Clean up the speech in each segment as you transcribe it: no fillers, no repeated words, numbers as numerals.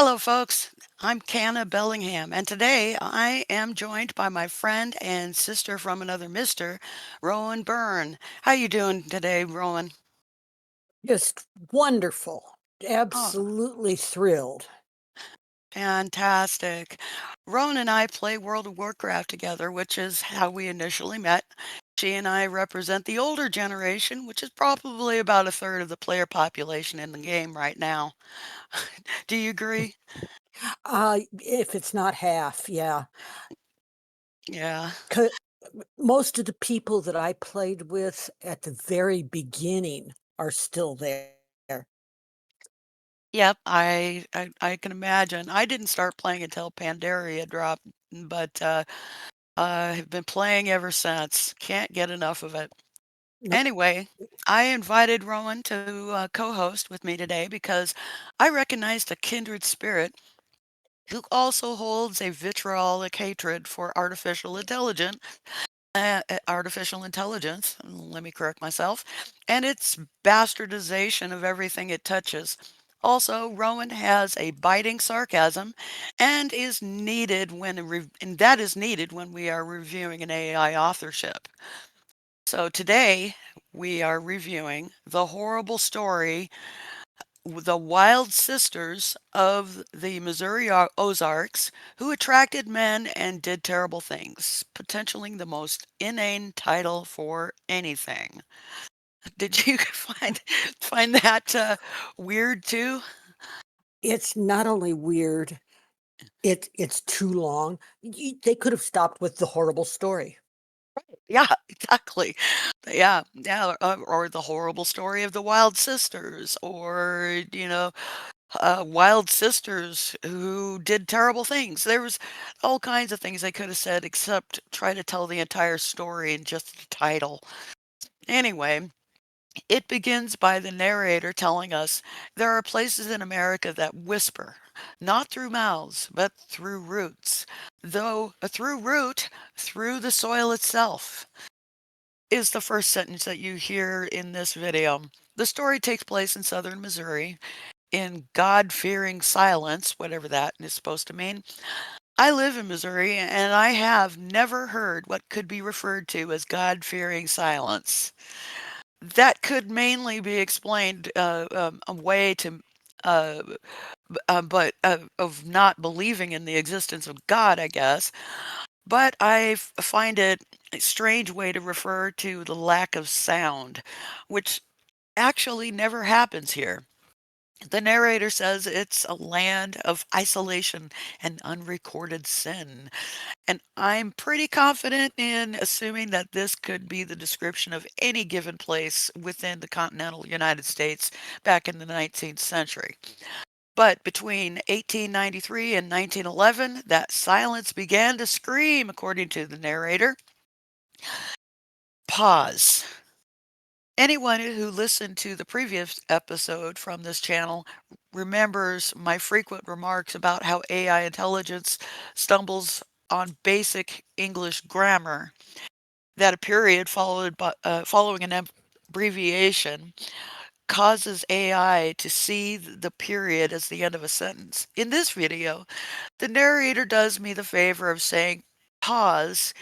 Hello, folks. I'm Canna Bellingham, and today I am joined by my friend and sister from another mister, Rowan Byrne. How you doing today, Rowan? Just wonderful. Oh, Absolutely thrilled. fantastic. Rowan and I play World of Warcraft together, which is how we initially met. She and I represent the older generation, which is probably about a third of the player population in the game right now. Do you agree? If it's not half, yeah. Yeah. 'Ca Most of the people that I played with at the very beginning are still there. Yep, I can imagine. I didn't start playing until Pandaria dropped, but, I've been playing ever since. Can't get enough of it. Nope. Anyway, I invited Rowan to, co-host with me today because I recognized a kindred spirit who also holds a vitriolic hatred for artificial intelligence, let me correct myself, and its bastardization of everything it touches. Also, Rowan has a biting sarcasm and that is needed when we are reviewing an AI authorship. So today we are reviewing the horrible story, the wild sisters of the Missouri Ozarks who attracted men and did terrible things, potentially the most inane title for anything. Did you find that weird too? It's not only weird, it's too long. They could have stopped with the horrible story. Yeah, exactly. Yeah, or the horrible story of the wild sisters, or wild sisters who did terrible things. There was all kinds of things they could have said except try to tell the entire story in just the title. Anyway, it begins by the narrator telling us there are places in America that whisper, not through mouths, but through roots. Though a through root, through the soil itself, is the first sentence that you hear in this video. The story takes place in southern Missouri in God-fearing silence, whatever that is supposed to mean. I live in Missouri and I have never heard what could be referred to as God-fearing silence. That could mainly be explained a way to, uh, but of not believing in the existence of God, I guess. But I find it a strange way to refer to the lack of sound, which actually never happens here. The narrator says it's a land of isolation and unrecorded sin. And I'm pretty confident in assuming that this could be the description of any given place within the continental United States back in the 19th century. But between 1893 and 1911, that silence began to scream, according to the narrator. Pause. Anyone who listened to the previous episode from this channel remembers my frequent remarks about how AI intelligence stumbles on basic English grammar, that a period following an abbreviation causes AI to see the period as the end of a sentence. In this video, the narrator does me the favor of saying pause,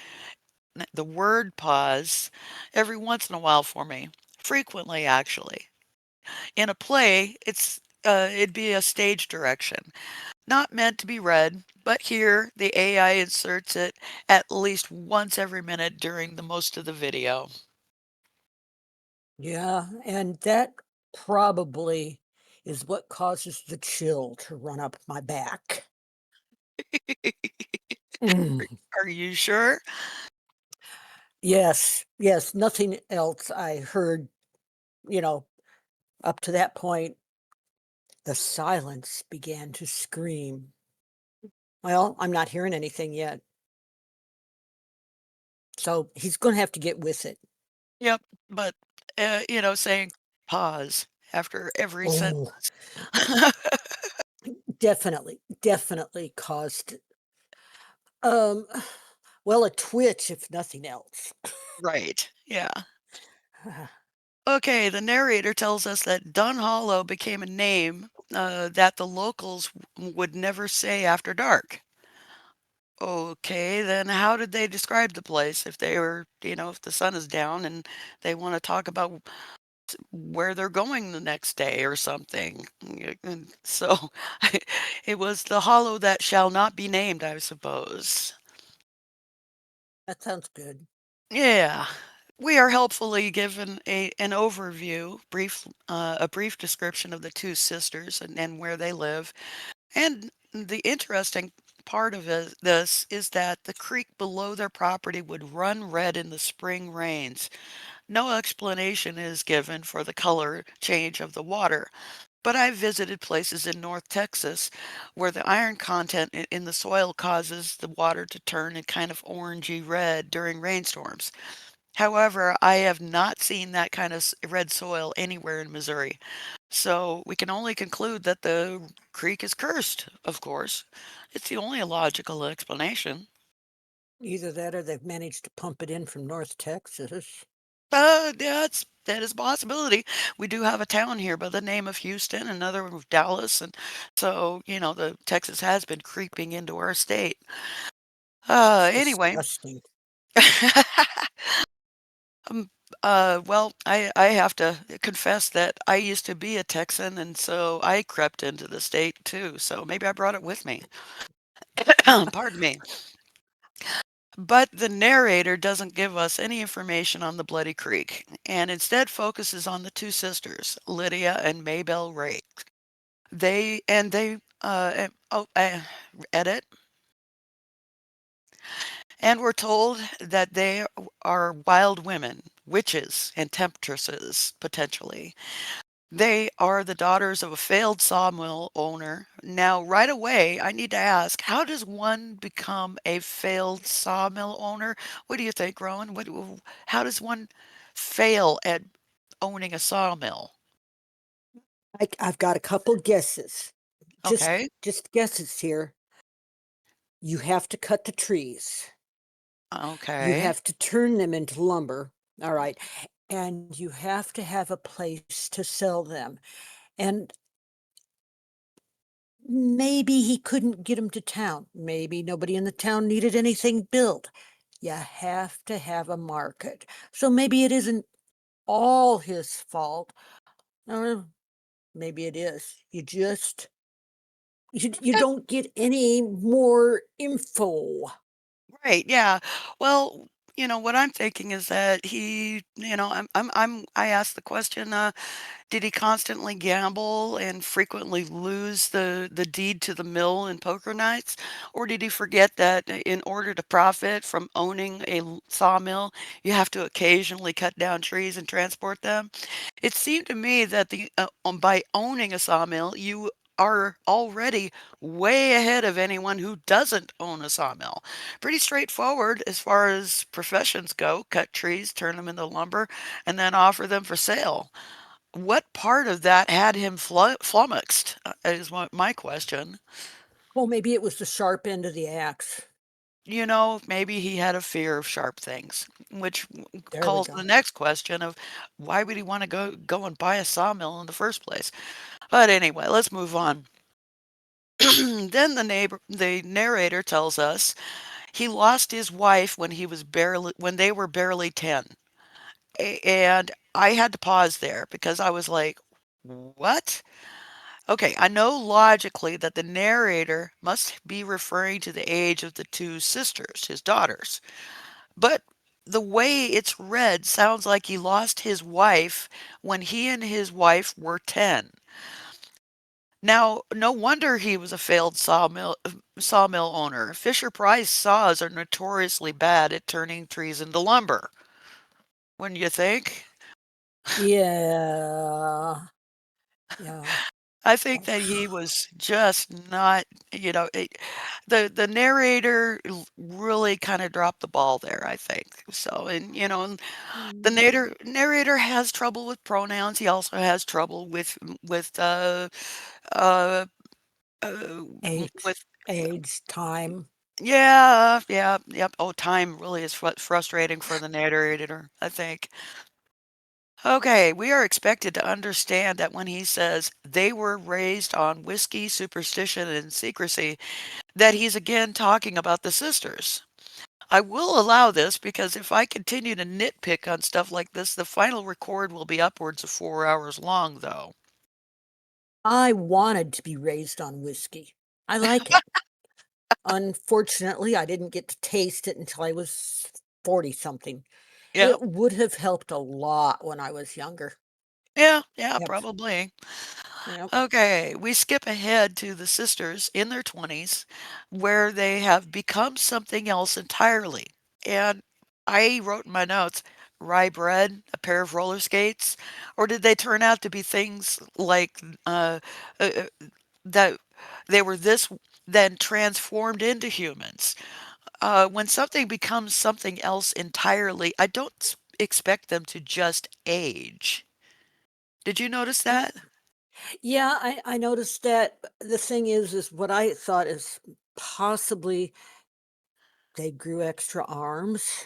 the word pause, every once in a while for me. Frequently, actually. In a play, it'd be a stage direction, not meant to be read, but here the AI inserts it at least once every minute during the most of the video. Yeah, and that probably is what causes the chill to run up my back. Mm. Are you sure? Yes, yes, nothing else I heard, you know, up to that point, the silence began to scream. Well, I'm not hearing anything yet. So he's going to have to get with it. Yep, but, saying pause after every sentence. Oh, definitely, definitely caused, um, well, a twitch, if nothing else. Right, yeah. Okay, the narrator tells us that Dun Hollow became a name that the locals would never say after dark. Okay, then how did they describe the place if they were, if the sun is down and they want to talk about where they're going the next day or something? And so it was the hollow that shall not be named, I suppose. That sounds good. Yeah. We are helpfully given an overview, a brief description of the two sisters and where they live. And the interesting part of this is that the creek below their property would run red in the spring rains. No explanation is given for the color change of the water, but I've visited places in North Texas where the iron content in the soil causes the water to turn a kind of orangey red during rainstorms. However, I have not seen that kind of red soil anywhere in Missouri. So we can only conclude that the creek is cursed, of course. It's the only logical explanation. Either that or they've managed to pump it in from North Texas. Yeah, that is a possibility. We do have a town here by the name of Houston, another one of Dallas, and so, the Texas has been creeping into our state. It's Anyway. disgusting. Um, well, I have to confess that I used to be a Texan, and so I crept into the state too. So maybe I brought it with me. Pardon me. But the narrator doesn't give us any information on the Bloody Creek, and instead focuses on the two sisters, Lydia and Maybelle Ray. Edit. And we're told that they are wild women, witches, and temptresses, potentially. They are the daughters of a failed sawmill owner. Now, right away, I need to ask, how does one become a failed sawmill owner? What do you think, Rowan? How does one fail at owning a sawmill? I've got a couple guesses. Just Okay. just guesses here. You have to cut the trees. You Okay. have to turn them into lumber. All right. And you have to have a place to sell them. And maybe he couldn't get them to town. Maybe nobody in the town needed anything built. You have to have a market. So maybe it isn't all his fault. Or maybe it is. You Yeah, don't get any more info. right. Yeah. Well, what I'm thinking is that I asked the question, did he constantly gamble and frequently lose the deed to the mill in poker nights? Or did he forget that in order to profit from owning a sawmill, you have to occasionally cut down trees and transport them? It seemed to me that by owning a sawmill, you are already way ahead of anyone who doesn't own a sawmill. Pretty straightforward as far as professions go. Cut trees, turn them into lumber, and then offer them for sale. What part of that had him flummoxed, is my question. Well, maybe it was the sharp end of the axe. Maybe he had a fear of sharp things, which There we calls the go. next question of why would he want to go and buy a sawmill in the first place? But anyway, let's move on. Then the narrator tells us he lost his wife when they were barely 10. And I had to pause there because I was like, what? Okay, I know logically that the narrator must be referring to the age of the two sisters, his daughters. But the way it's read sounds like he lost his wife when he and his wife were 10. Now, no wonder he was a failed sawmill owner. Fisher Price saws are notoriously bad at turning trees into lumber. Wouldn't you think? Yeah. Yeah. I think Oh. that he was just not, you know, it, the narrator really kind of dropped the ball there, I think. So, and the Mm. narrator has trouble with pronouns. He also has trouble with uh, uh Age, with age, time. yeah, yeah, yep. Oh, time really is frustrating for the narrator, I think. Okay, we are expected to understand that when he says they were raised on whiskey, superstition, and secrecy, that he's again talking about the sisters. I will allow this because if I continue to nitpick on stuff like this, the final record will be upwards of 4 hours long, though. I wanted to be raised on whiskey. I like it. Unfortunately, I didn't get to taste it until I was 40 something. Yep. It would have helped a lot when I was younger. Yeah, yeah, Yep. probably. Yep. Okay, we skip ahead to the sisters in their 20s where they have become something else entirely. And I wrote in my notes, rye bread, a pair of roller skates, or did they turn out to be things like uh, uh, that they were this then transformed into humans? When something becomes something else entirely, I don't expect them to just age. Did you notice that? Yeah, I noticed that. The thing is what I thought is possibly they grew extra arms,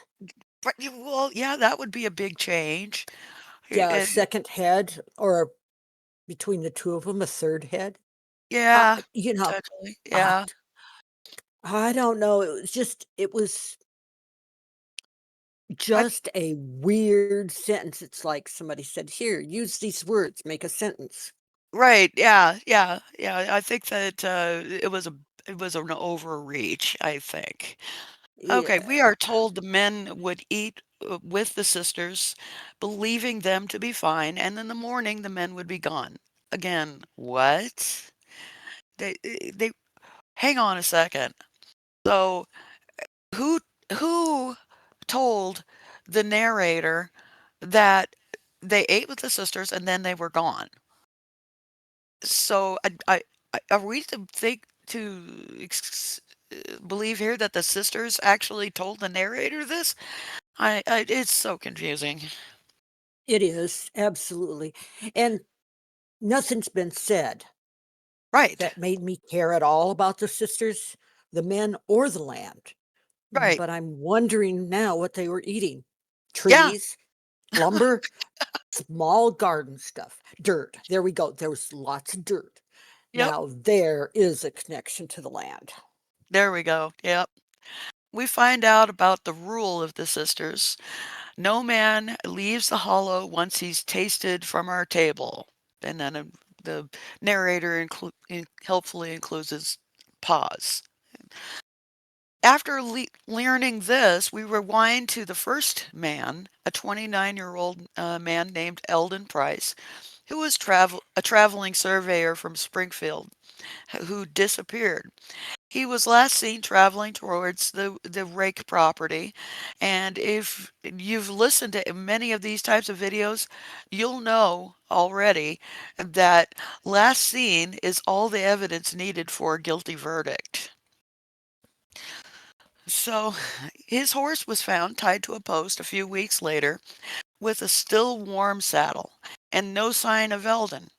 Right, well, yeah, that would be a big change. yeah, a And second head, or between the two of them, a third head. Uh, yeah, you know, potentially. uh, Yeah. I don't know. It was I just a weird sentence. It's like somebody said, "Here, use these words, make a sentence." right, yeah, yeah, yeah. I think that it was an overreach, I think. Okay, Yeah. we are told the men would eat with the sisters, believing them to be fine, and in the morning the men would be gone. Again, what? They hang on a second. So who who told the narrator that they ate with the sisters and then they were gone? So are we to think to believe here that the sisters actually told the narrator this? It's so confusing. It is, absolutely, and nothing's been said Right, that made me care at all about the sisters, the men, or the land, right. but I'm wondering now what they were eating. Yeah, Trees, lumber, small garden stuff, dirt. There we go, there was lots of dirt. yep. Now there is a connection to the land. There we go. Yep. We find out about the rule of the sisters. No man leaves the hollow once he's tasted from our table. And then the narrator helpfully includes his pause. After learning this, we rewind to the first man, a 29-year-old man named Eldon Price, who was a traveling surveyor from Springfield, who disappeared. He was last seen traveling towards the Rake property, and if you've listened to many of these types of videos, you'll know already that last seen is all the evidence needed for a guilty verdict. So his horse was found tied to a post a few weeks later with a still warm saddle and no sign of Eldon.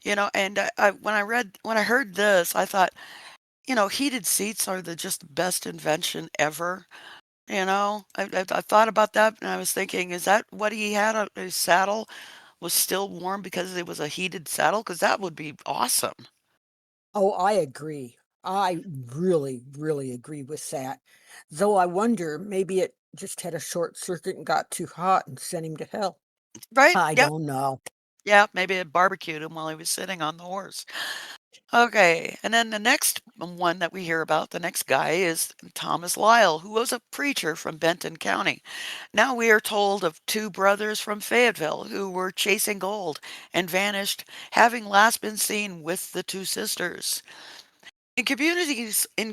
And when I heard this, I thought, heated seats are the just best invention ever. I thought about that and I was thinking, is that what he had on his saddle was still warm because it was a heated saddle? Because that would be awesome. Oh, I agree. I really, really agree with that. Though I wonder, maybe it just had a short circuit and got too hot and sent him to hell. Right? I Yep. don't know. Yeah, maybe it barbecued him while he was sitting on the horse. Okay, and then the next one that we hear about, the next guy is Thomas Lyle, who was a preacher from Benton County. Now we are told of two brothers from Fayetteville who were chasing gold and vanished, having last been seen with the two sisters. In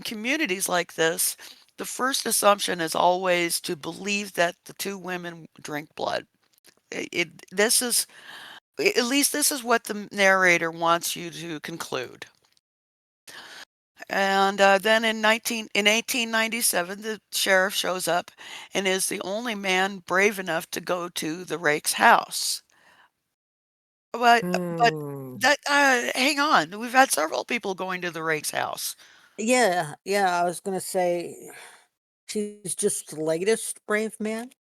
communities like this, the first assumption is always to believe that the two women drink blood. This is at least this is what the narrator wants you to conclude. And then in 1897, the sheriff shows up and is the only man brave enough to go to the rake's house. But Hmm. that hang on, we've had several people going to the rake's house, Yeah, yeah, I was gonna say she's just the latest brave man.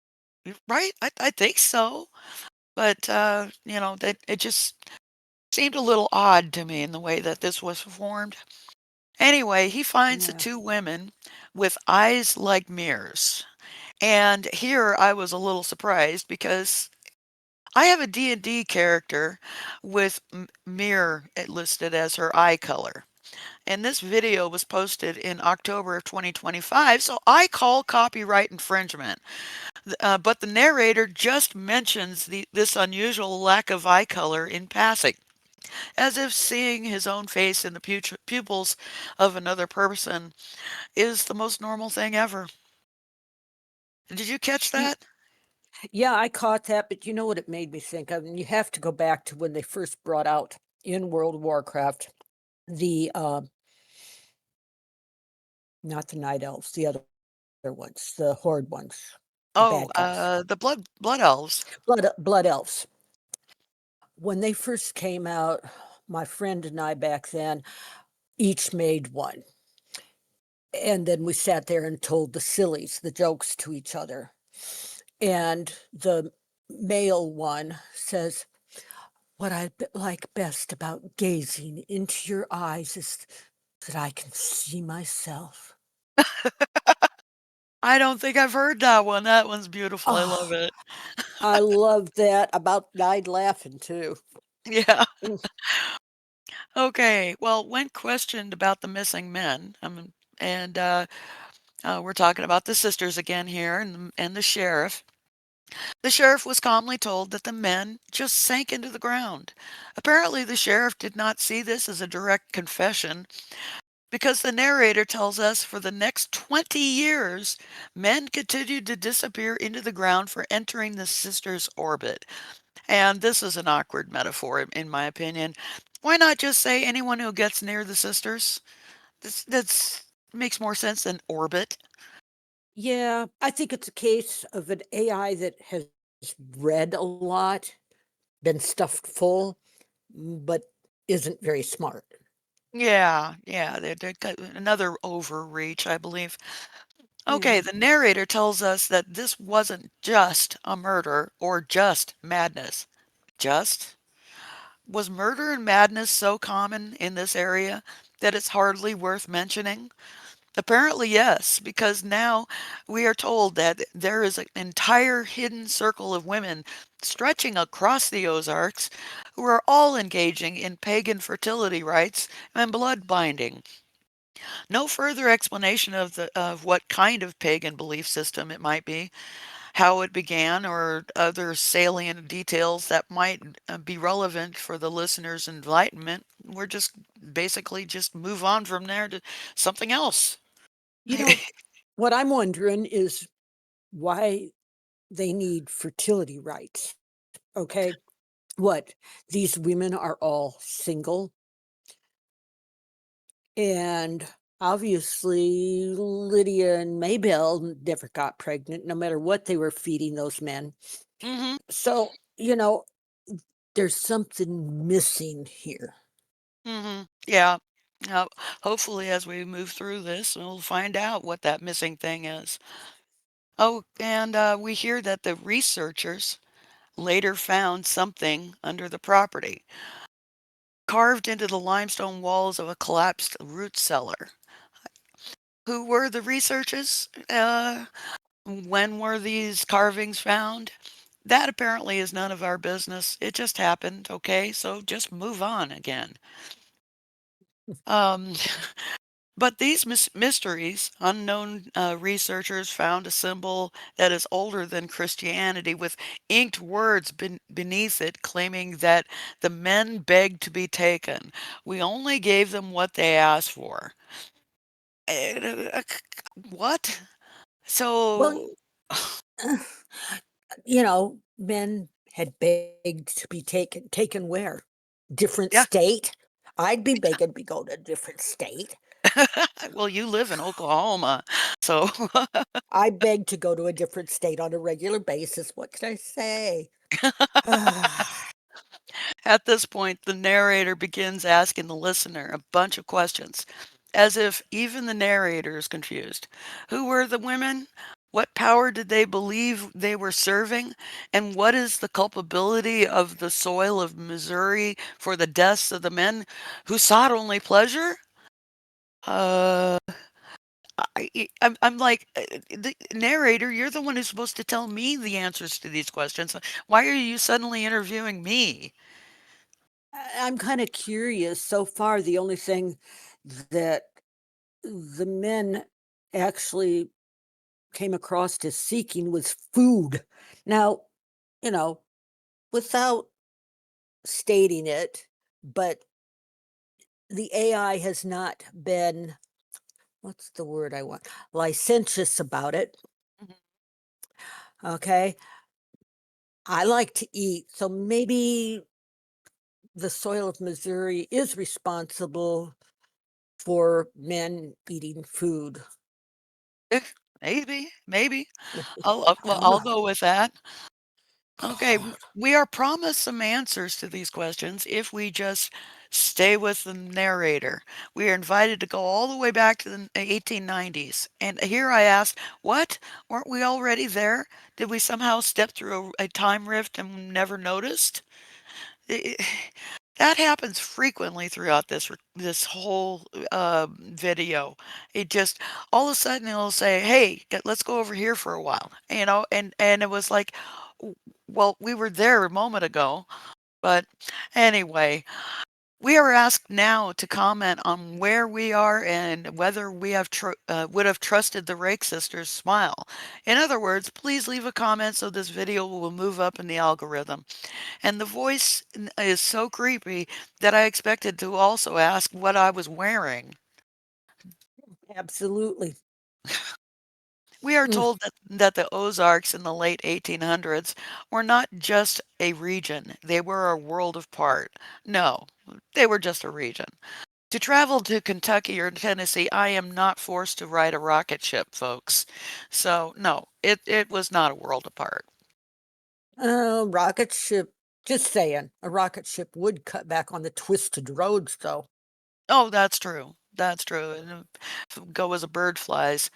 right? I think so. but, that it just seemed a little odd to me in the way that this was performed. Anyway, he finds the Yeah. 2 women with eyes like mirrors, and here I was a little surprised because I have a D&D character with mirror listed as her eye color. And this video was posted in October of 2025, so I call copyright infringement. But the narrator just mentions this unusual lack of eye color in passing, as if seeing his own face in the pupils of another person is the most normal thing ever. Did you catch Y- that? Yeah, I caught that, but you know what it made me think of? And you have to go back to when they first brought out in World of Warcraft the not the night elves, the other ones, the horde ones, the Oh, bad guys, the blood elves. blood elves. When they first came out, my friend and I back then each made one. And then we sat there and told the sillies, the jokes to each other. And the male one says, "What I like best about gazing into your eyes is that I can see myself." I don't think I've heard that one. That one's beautiful. I love Oh, it. I love that. About died laughing too. Yeah. Mm. Okay. Well, when questioned about the missing men, and we're talking about the sisters again here and the sheriff. The sheriff was calmly told that the men just sank into the ground. Apparently, the sheriff did not see this as a direct confession because the narrator tells us for the next 20 years, men continued to disappear into the ground for entering the sisters' orbit. And this is an awkward metaphor, in my opinion. Why not just say anyone who gets near the sisters? That's makes more sense than orbit. Yeah, I think it's a case of an AI that has read a lot, been stuffed full, but isn't very smart. Yeah, yeah, they're got another overreach, I believe. Okay, Yeah. the narrator tells us that this wasn't just a murder or just madness. Just? Was murder and madness so common in this area that it's hardly worth mentioning? Apparently, yes, because now we are told that there is an entire hidden circle of women stretching across the Ozarks who are all engaging in pagan fertility rites and blood binding. No further explanation of what kind of pagan belief system it might be, how it began, or other salient details that might be relevant for the listener's enlightenment. We're just basically just move on from there to something else. You know, what I'm wondering is why they need fertility rights. Okay. What? These women are all single, and obviously Lydia and Maybelle never got pregnant, no matter what they were feeding those men. Hmm. So, there's something missing here. Yeah. Now, hopefully, as we move through this, we'll find out what that missing thing is. Oh, and we hear that the researchers later found something under the property, carved into the limestone walls of a collapsed root cellar. Who were the researchers? When were these carvings found? That apparently is none of our business. It just happened, okay? So just move on again. Um, but these mysteries, unknown researchers found a symbol that is older than Christianity with inked words beneath it claiming that the men begged to be taken. We only gave them what they asked for. What? Well, So, men had begged to be taken. Taken where? Different yeah. state? I'd be begging to go to a different state. Well, you live in Oklahoma, so I beg to go to a different state on a regular basis. What can I say? at this point, the narrator begins asking the listener a bunch of questions, as if even the narrator is confused. Who were the women? What power did they believe they were serving? And what is the culpability of the soil of Missouri for the deaths of the men who sought only pleasure? Uh, I'm like, the narrator, you're the one who's supposed to tell me the answers to these questions. Why are you suddenly interviewing me? I'm kind of curious. So far, the only thing that the men actually came across as seeking was food. Now, you know, without stating it, but the AI has not been, what's the word I want? Licentious about it. Mhm. Okay. I like to eat. So maybe the soil of Missouri is responsible for men eating food. Eh, maybe, maybe. I Well, don't I'll know. go with that. Okay, we are promised some answers to these questions if we just stay with the narrator. We are invited to go all the way back to the 1890s. And here I ask, what? Weren't we already there? Did we somehow step through a time rift and never noticed? I- that happens frequently throughout this whole video. It just all of a sudden it'll say, "Hey, let's go over here for a while," and it was like, well, we were there a moment ago, but anyway, we are asked now to comment on where we are and whether we would have trusted the Rake sisters' smile. In other words, please leave a comment so this video will move up in the algorithm. And the voice is so creepy that I expected to also ask what I was wearing. Absolutely. We are Mm. told that the Ozarks in the late 1800s were not just a region, they were a world apart. No, they were just a region. To travel to Kentucky or Tennessee, I am not forced to ride a rocket ship, folks. So, no, it was not a world apart. Rocket ship, just saying, a rocket ship would cut back on the twisted roads, though. Oh, that's true. That's true. And go as a bird flies.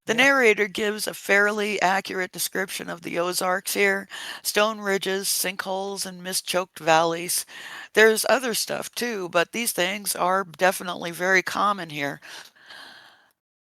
The Yeah. narrator gives a fairly accurate description of the Ozarks here: stone ridges, sinkholes, and mist-choked valleys. There's other stuff too, but these things are definitely very common here.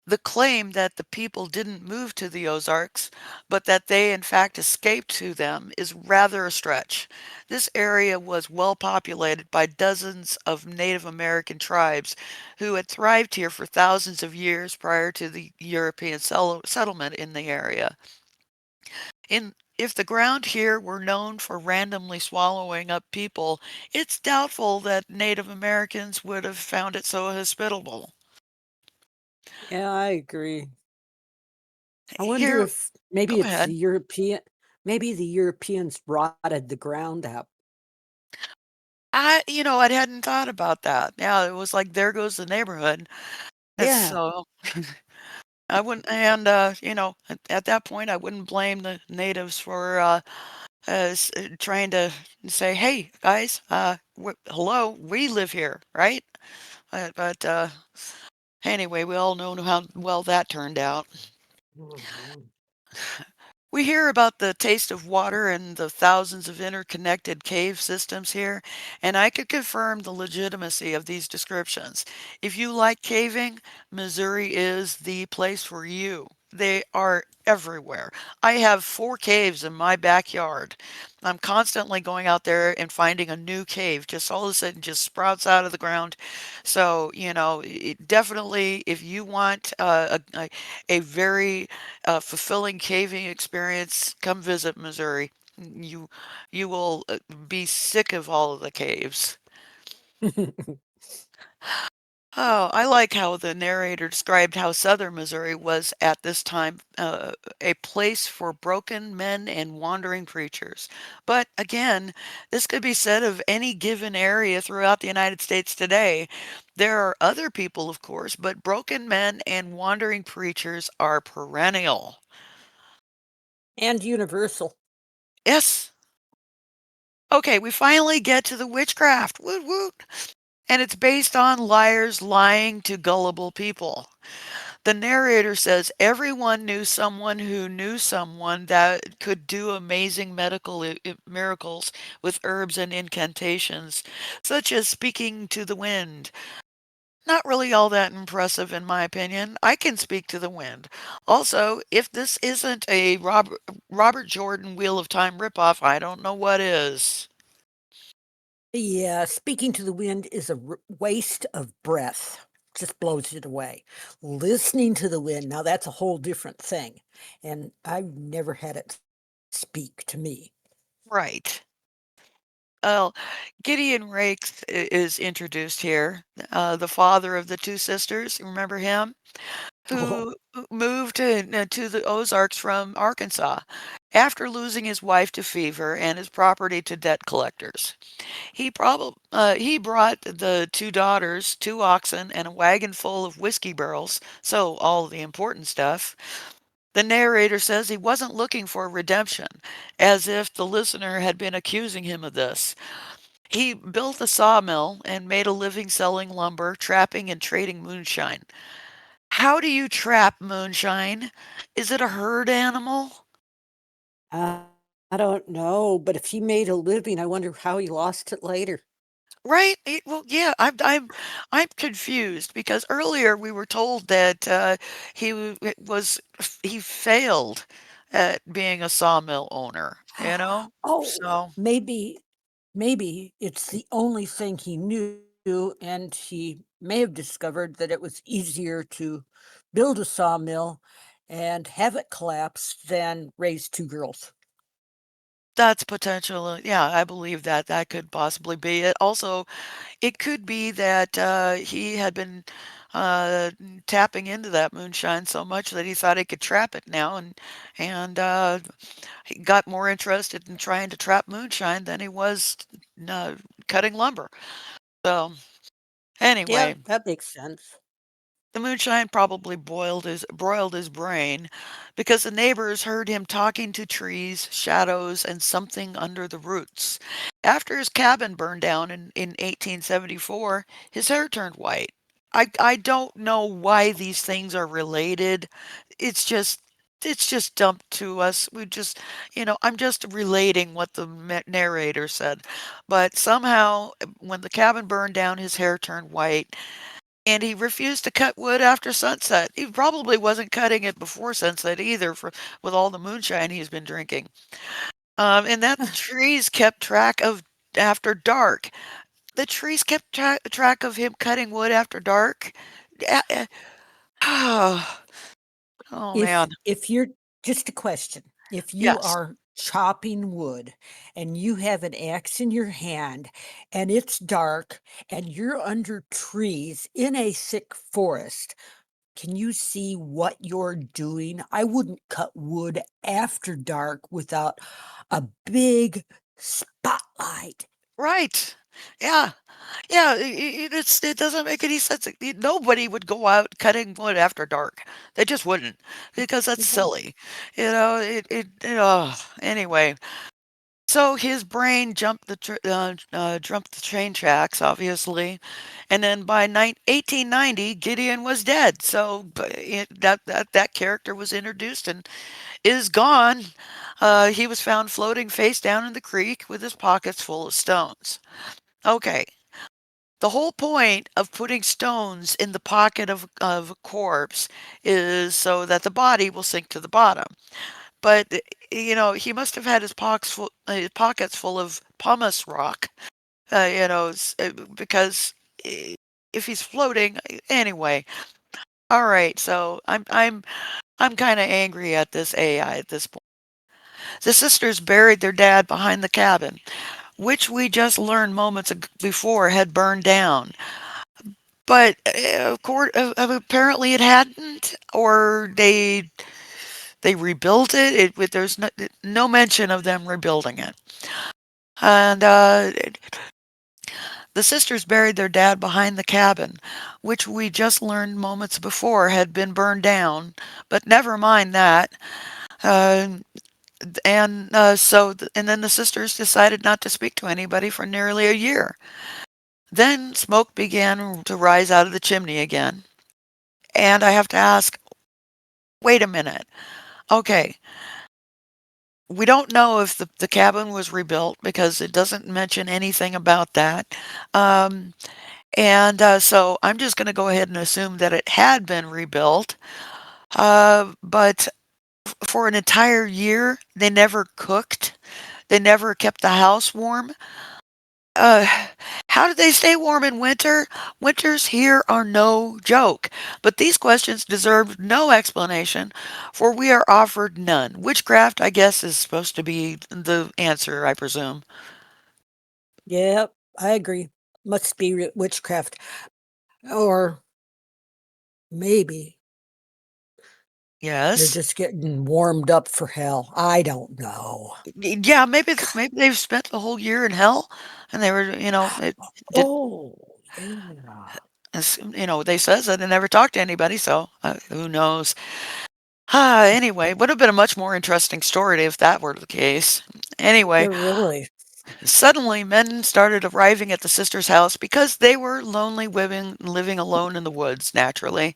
The claim that the people didn't move to the Ozarks, but that they in fact escaped to them, is rather a stretch. This area was well populated by dozens of Native American tribes who had thrived here for thousands of years prior to the European settlement in the area. If the ground here were known for randomly swallowing up people, it's doubtful that Native Americans would have found it so hospitable. Yeah, I agree. I wonder Here, if go maybe ahead. maybe the Europeans rotted the ground out. I hadn't thought about that. Yeah, it was like, there goes the neighborhood. It's Yeah. so I wouldn't and, at that point, I wouldn't blame the natives for, trying to say, "Hey, guys, hello, we live here, right?" But anyway, we all know how well that turned out. Mhm. We hear about the taste of water and the thousands of interconnected cave systems here, and I could confirm the legitimacy of these descriptions. If you like caving, Missouri is the place for you. They are everywhere. I have 4 caves in my backyard. I'm constantly going out there and finding a new cave. Just all of a sudden, just sprouts out of the ground. So, definitely, if you want a very fulfilling caving experience, come visit Missouri. You you will be sick of all of the caves. Oh, I like how the narrator described how southern Missouri was at this time a place for broken men and wandering preachers. But again, this could be said of any given area throughout the United States today. There are other people, of course, but broken men and wandering preachers are perennial. And universal. Yes. Okay, we finally get to the witchcraft. Woot woot. And it's based on liars lying to gullible people. The narrator says everyone knew someone who knew someone that could do amazing medical miracles with herbs and incantations, such as speaking to the wind. Not really all that impressive, in my opinion. I can speak to the wind. Also, if this isn't a Robert Jordan Wheel of Time ripoff, I don't know what is. Yeah, speaking to the wind is a waste of breath. Just blows it away. Listening to the wind, now that's a whole different thing. And I've never had it speak to me. Right. Well, Gideon Rakes is introduced here, the father of the two sisters. Remember him? Oh, Who moved to the Ozarks from Arkansas after losing his wife to fever and his property to debt collectors. He brought the two daughters, two oxen, and a wagon full of whiskey barrels, so all the important stuff. The narrator says he wasn't looking for redemption, as if the listener had been accusing him of this. He built a sawmill and made a living selling lumber, trapping and trading moonshine. How do you trap moonshine? Is it a herd animal? uh, I don't know, but if he made a living, I wonder how he lost it later. Right? Well, yeah, I'm confused because earlier we were told that it was he failed at being a sawmill owner, you know? Oh, So maybe it's the only thing he knew, and he may have discovered that it was easier to build a sawmill and have it collapse than raise two girls. that's potential. Yeah, I believe that that could possibly be it. Also, it could be that he had been uh, tapping into that moonshine so much that he thought he could trap it now, and he got more interested in trying to trap moonshine than he was uh, cutting lumber. So Yeah, anyway, that makes sense. the moonshine probably broiled his brain because the neighbors heard him talking to trees, shadows, and something under the roots. After his cabin burned down in 1874, his hair turned white. I don't know why these things are related. It's just it's just dumped to us. I'm just relating what the narrator said. But somehow, when the cabin burned down, his hair turned white and he refused to cut wood after sunset. He probably wasn't cutting it before sunset either, with all the moonshine he's been drinking. And that the trees kept track of after dark. The trees kept track of him cutting wood after dark. Oh, oh man, If you're just a question, if you yes, are chopping wood and you have an axe in your hand and it's dark and you're under trees in a thick forest, can you see what you're doing? I wouldn't cut wood after dark without a big spotlight. right, yeah. Yeah, it doesn't make any sense. Nobody would go out cutting wood after dark. They just wouldn't because that's No. silly. Anyway, so his brain jumped the train tracks, obviously, and then by 1890, Gideon was dead. So that character was introduced and is gone. He was found floating face down in the creek with his pockets full of stones. Okay, the whole point of putting stones in the pocket of a corpse is so that the body will sink to the bottom. But he must have had his pockets full of pumice rock, because eh, if he's floating anyway. All right, so I'm kind of angry at this AI at this point. The sisters buried their dad behind the cabin, which we just learned moments before had burned down. But of course, apparently it hadn't, or they rebuilt it. There's no mention of them rebuilding it. And the sisters buried their dad behind the cabin, which we just learned moments before had been burned down. But never mind that. Uh, and then the sisters decided not to speak to anybody for nearly a year. Then smoke began to rise out of the chimney again. And I have to ask, wait a minute. Okay, we don't know if the cabin was rebuilt because it doesn't mention anything about that. Um, so I'm just going to go ahead and assume that it had been rebuilt. But for an entire year, they never cooked. They never kept the house warm. Uh, how do they stay warm in winter? Winters here are no joke. But these questions deserve no explanation, for we are offered none. Witchcraft, I guess, is supposed to be the answer, I presume. Yep, I agree. Must be witchcraft. Or maybe they're Yes. just getting warmed up for hell. I don't know. Yeah, maybe they've spent the whole year in hell, and they were, it did. Oh, yeah. They says that they never talked to anybody, so who knows? Anyway, would have been a much more interesting story if that were the case. It Anyway, really. suddenly men started arriving at the sisters' house because they were lonely women living alone in the woods, naturally.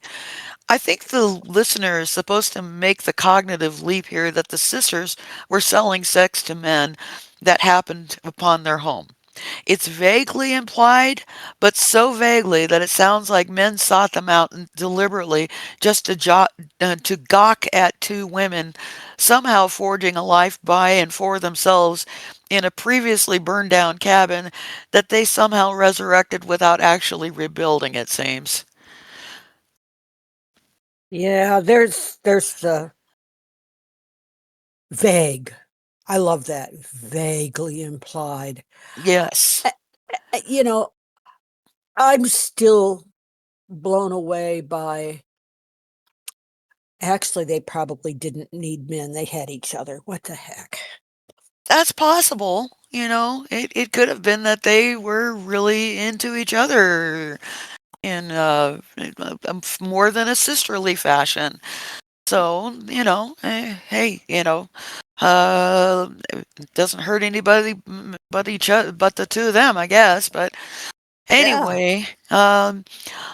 I think the listener is supposed to make the cognitive leap here that the sisters were selling sex to men that happened upon their home. It's vaguely implied, but so vaguely that it sounds like men sought them out deliberately just to gawk at two women, somehow forging a life by and for themselves in a previously burned down cabin that they somehow resurrected without actually rebuilding, it seems. Yeah, there's the vague. I love that. Vaguely implied. Yes. Uh, You know, I'm still blown away by actually they probably didn't need men. They had each other. What the heck? That's possible. It could have been that they were really into each other in more than a sisterly fashion. So, hey, it doesn't hurt anybody but each other, but the two of them, I guess. But Yeah. anyway,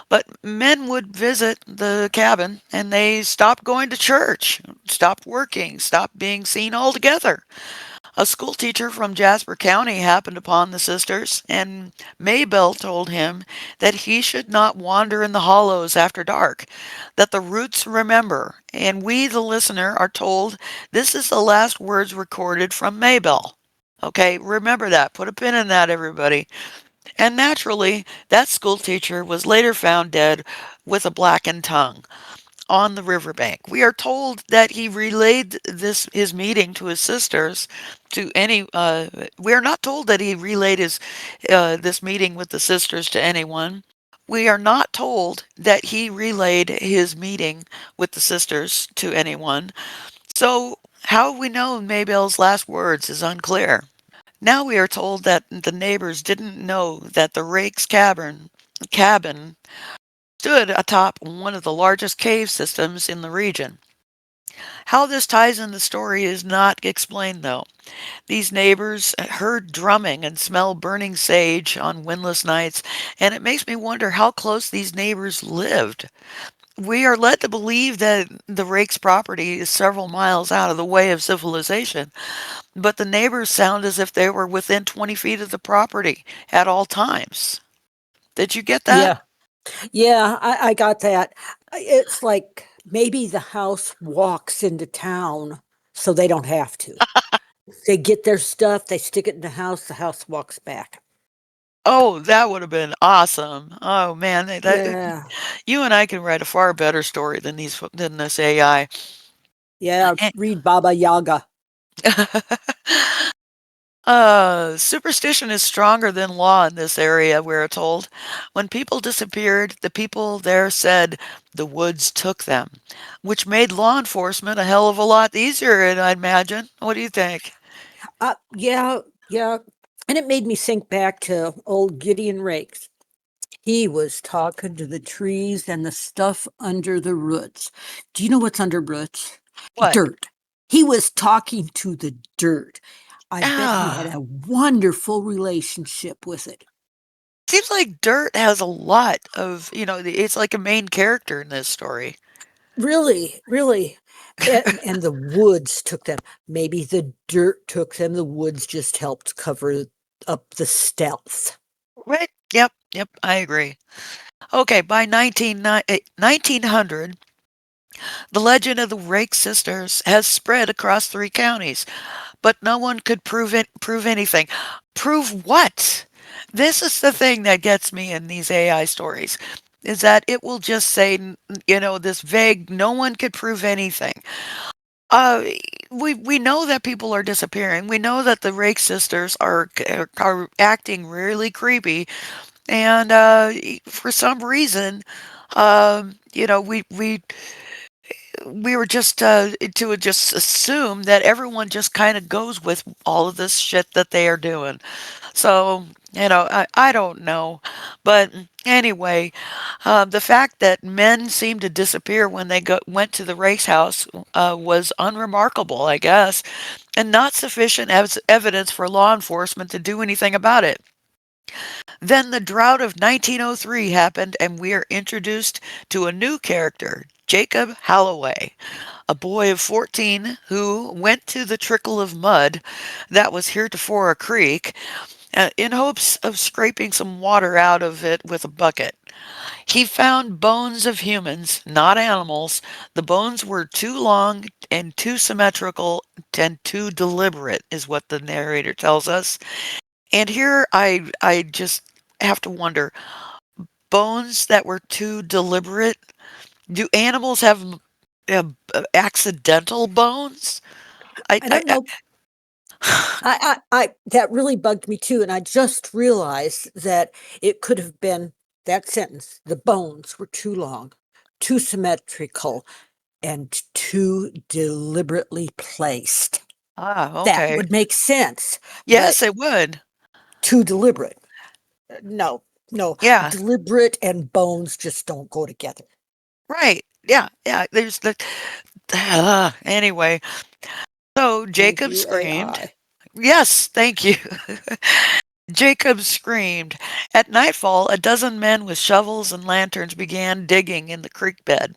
but men would visit the cabin and they stopped going to church, stopped working, stopped being seen altogether. A school teacher from Jasper County happened upon the sisters, and Maybelle told him that he should not wander in the hollows after dark, that the roots remember, and we, the listener, are told this is the last words recorded from Maybelle. Okay, remember that. Put a pin in that, everybody. And naturally, that school teacher was later found dead with a blackened tongue on the riverbank. We are told that he relayed this his meeting to his sisters to any we are not told that he relayed his this meeting with the sisters to anyone. We are not told that he relayed his meeting with the sisters to anyone. So how we know Maybelle's last words is unclear. Now we are told that the neighbors didn't know that the Rake's cabin stood atop one of the largest cave systems in the region. How this ties in the story is not explained, though. These neighbors heard drumming and smelled burning sage on windless nights, and it makes me wonder how close these neighbors lived. We are led to believe that the Rake's property is several miles out of the way of civilization, but the neighbors sound as if they were within 20 feet of the property at all times. Did you get that? Yeah. Yeah, I got that. It's like maybe the house walks into town so they don't have to. They get their stuff, they stick it in the house walks back. Oh, that would have been awesome. Oh man, Yeah. you and I can write a far better story than this AI. Yeah, read Baba Yaga. Superstition is stronger than law in this area, we're told. When people disappeared, the people there said the woods took them, which made law enforcement a hell of a lot easier, I'd imagine. What do you think? Yeah, yeah. And it made me think back to old Gideon Rakes. He was talking to the trees and the stuff under the roots. Do you know what's under roots? What? Dirt. He was talking to the dirt. I bet he had Ah, a wonderful relationship with it. Seems like dirt has a lot of, it's like a main character in this story. Really, really. And the woods took them. Maybe the dirt took them. The woods just helped cover up the stealth. Right? Yep, yep, I agree. Okay, by 1900, the legend of the Rake sisters has spread across 3 counties, but no one could prove anything. Prove what? This is the thing that gets me in these AI stories. Is that it will just say, this vague, no one could prove anything. Uh, we know that people are disappearing. We know that the Rake sisters are acting really creepy, and for some reason, we were just to just assume that everyone just kind of goes with all of this shit that they are doing. So, I don't know. But anyway, the fact that men seemed to disappear when went to the race house was unremarkable, I guess, and not sufficient evidence for law enforcement to do anything about it. Then the drought of 1903 happened, and we are introduced to a new character, Jacob Halloway, a boy of 14 who went to the trickle of mud that was heretofore a creek in hopes of scraping some water out of it with a bucket. He found bones of humans, not animals. The bones were too long and too symmetrical and too deliberate, is what the narrator tells us. And here I just have to wonder, bones that were too deliberate? Do animals have uh, accidental bones? I, I I, don't know. That really bugged me too. And I just realized that it could have been that sentence. The bones were too long, too symmetrical, and too deliberately placed. That okay. would make sense, but Yes, it would. too deliberate. No, no, Yeah, deliberate and bones just don't go together. right. Yeah, yeah. There's the anyway. So Thank Jacob you, screamed. AI. Yes, thank you. Jacob screamed. At nightfall, a dozen men with shovels and lanterns began digging in the creek bed.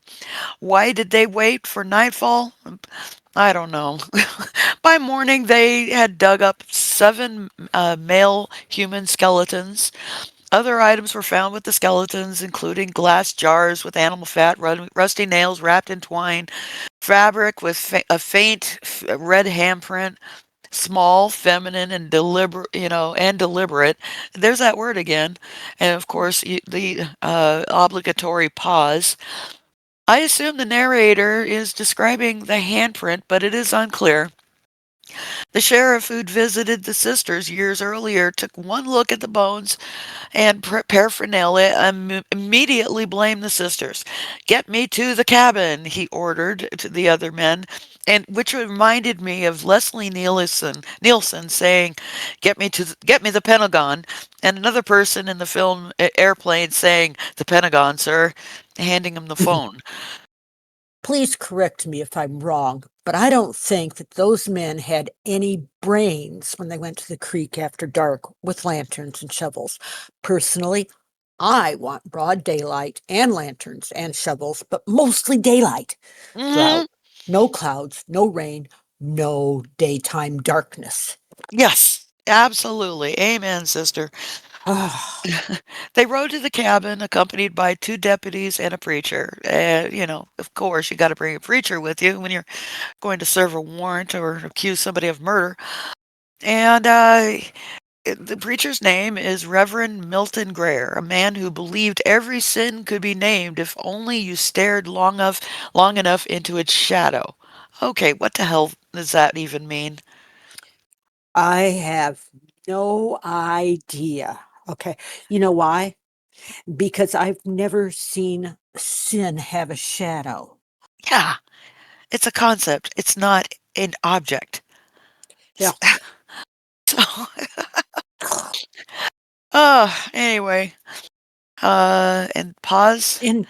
Why did they wait for nightfall? I don't know. By morning, they had dug up 7 male human skeletons. Other items were found with the skeletons, including glass jars with animal fat, rusty nails wrapped in twine, fabric with a faint red handprint, small, feminine, and deliberate. There's that word again. And of course, the obligatory pause. I assume the narrator is describing the handprint, but it is unclear. The sheriff who'd visited the sisters years earlier took one look at the bones and paraphernalia and immediately blamed the sisters. "Get me to the cabin," he ordered to the other men, and which reminded me of Leslie Nielsen saying, "Get me the Pentagon," and another person in the film Airplane saying, "The Pentagon, sir," handing him the phone. Please correct me if I'm wrong, but I don't think that those men had any brains when they went to the creek after dark with lanterns and shovels. Personally, I want broad daylight and lanterns and shovels, but mostly daylight. Hmm. Drought, no clouds, no rain, no daytime darkness. Yes, absolutely. Amen, sister. Ah, They rode to the cabin accompanied by 2 deputies and a preacher. Of course, you got to bring a preacher with you when you're going to serve a warrant or accuse somebody of murder. And the preacher's name is Reverend Milton Greer, a man who believed every sin could be named if only you stared long enough into its shadow. Okay, what the hell does that even mean? I have no idea. Okay. You know why? Because I've never seen sin have a shadow. Yeah, it's a concept. It's not an object. Yeah. So, anyway, and pause. And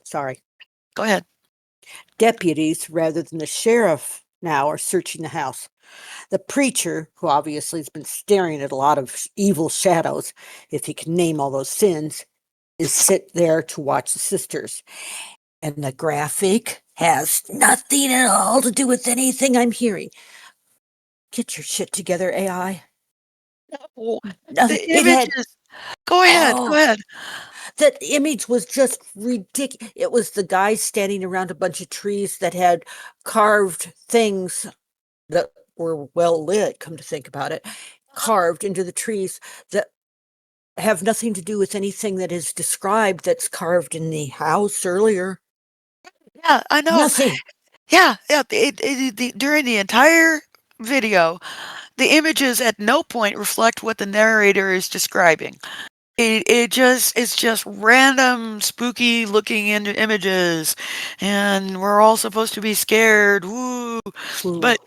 sorry, Go ahead. deputies rather than the sheriff now are searching the house. The preacher, who obviously has been staring at a lot of evil shadows, if he can name all those sins, is sit there to watch the sisters. And the graphic has nothing at all to do with anything I'm hearing. Get your shit together, AI. Oh, Nothing. the It had, images. Go ahead, go oh, ahead. that image was just ridiculous. It was the guy standing around a bunch of trees that had carved things that were well lit, come to think about it, carved into the trees that have nothing to do with anything that is described that's carved in the house earlier. Yeah, I know. Nothing. Yeah, yeah, during the entire video, the images at no point reflect what the narrator is describing. It's just random spooky looking images, and we're all supposed to be scared. Woo! Ooh. But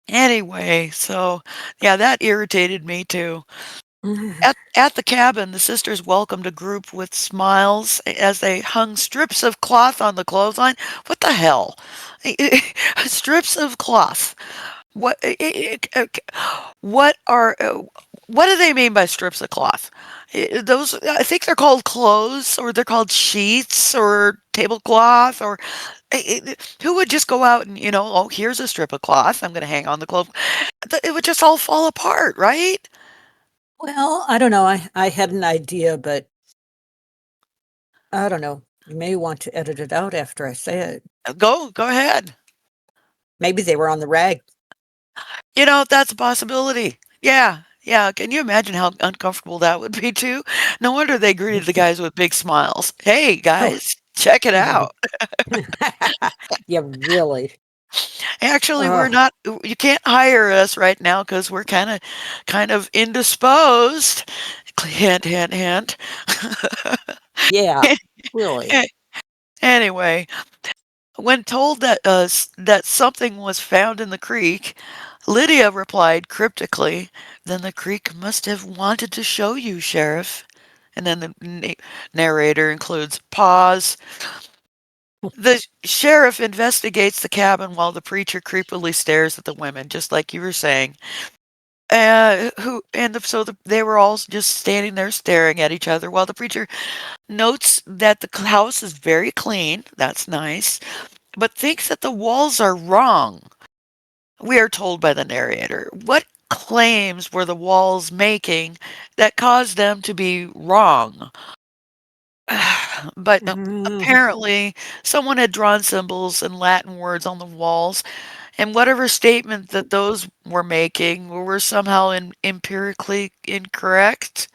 anyway, so yeah, that irritated me too. At the cabin, the sisters welcomed a group with smiles as they hung strips of cloth on the clothesline. What the hell? Strips of cloth. What? What are? What do they mean by strips of cloth? Those, I think they're called clothes, or they're called sheets, or tablecloth, or who would just go out and oh, here's a strip of cloth. I'm going to hang on the cloth. It would just all fall apart, right? Well, I don't know. I had an idea, but I don't know. You may want to edit it out after I say it. Go ahead. Maybe they were on the rag. That's a possibility. Yeah, yeah. Can you imagine how uncomfortable that would be too? No wonder they greeted the guys with big smiles. Hey, Oh. guys, check it out. Yeah, really. Actually, we're Uh, not. You can't hire us right now because we're kind of indisposed. Hint, hint, hint. yeah, really. Anyway, when told that something was found in the creek, Lydia replied cryptically, "Then the creek must have wanted to show you, Sheriff." And then the narrator includes pause. The sheriff investigates the cabin while the preacher creepily stares at the women, just like you were saying. They were all just standing there staring at each other while the preacher notes that the house is very clean. That's nice, but thinks that the walls are wrong. We are told by the narrator. What claims were the walls making that caused them to be wrong? But Mhm. apparently, someone had drawn symbols and Latin words on the walls, and whatever statement that those were making were somehow empirically incorrect.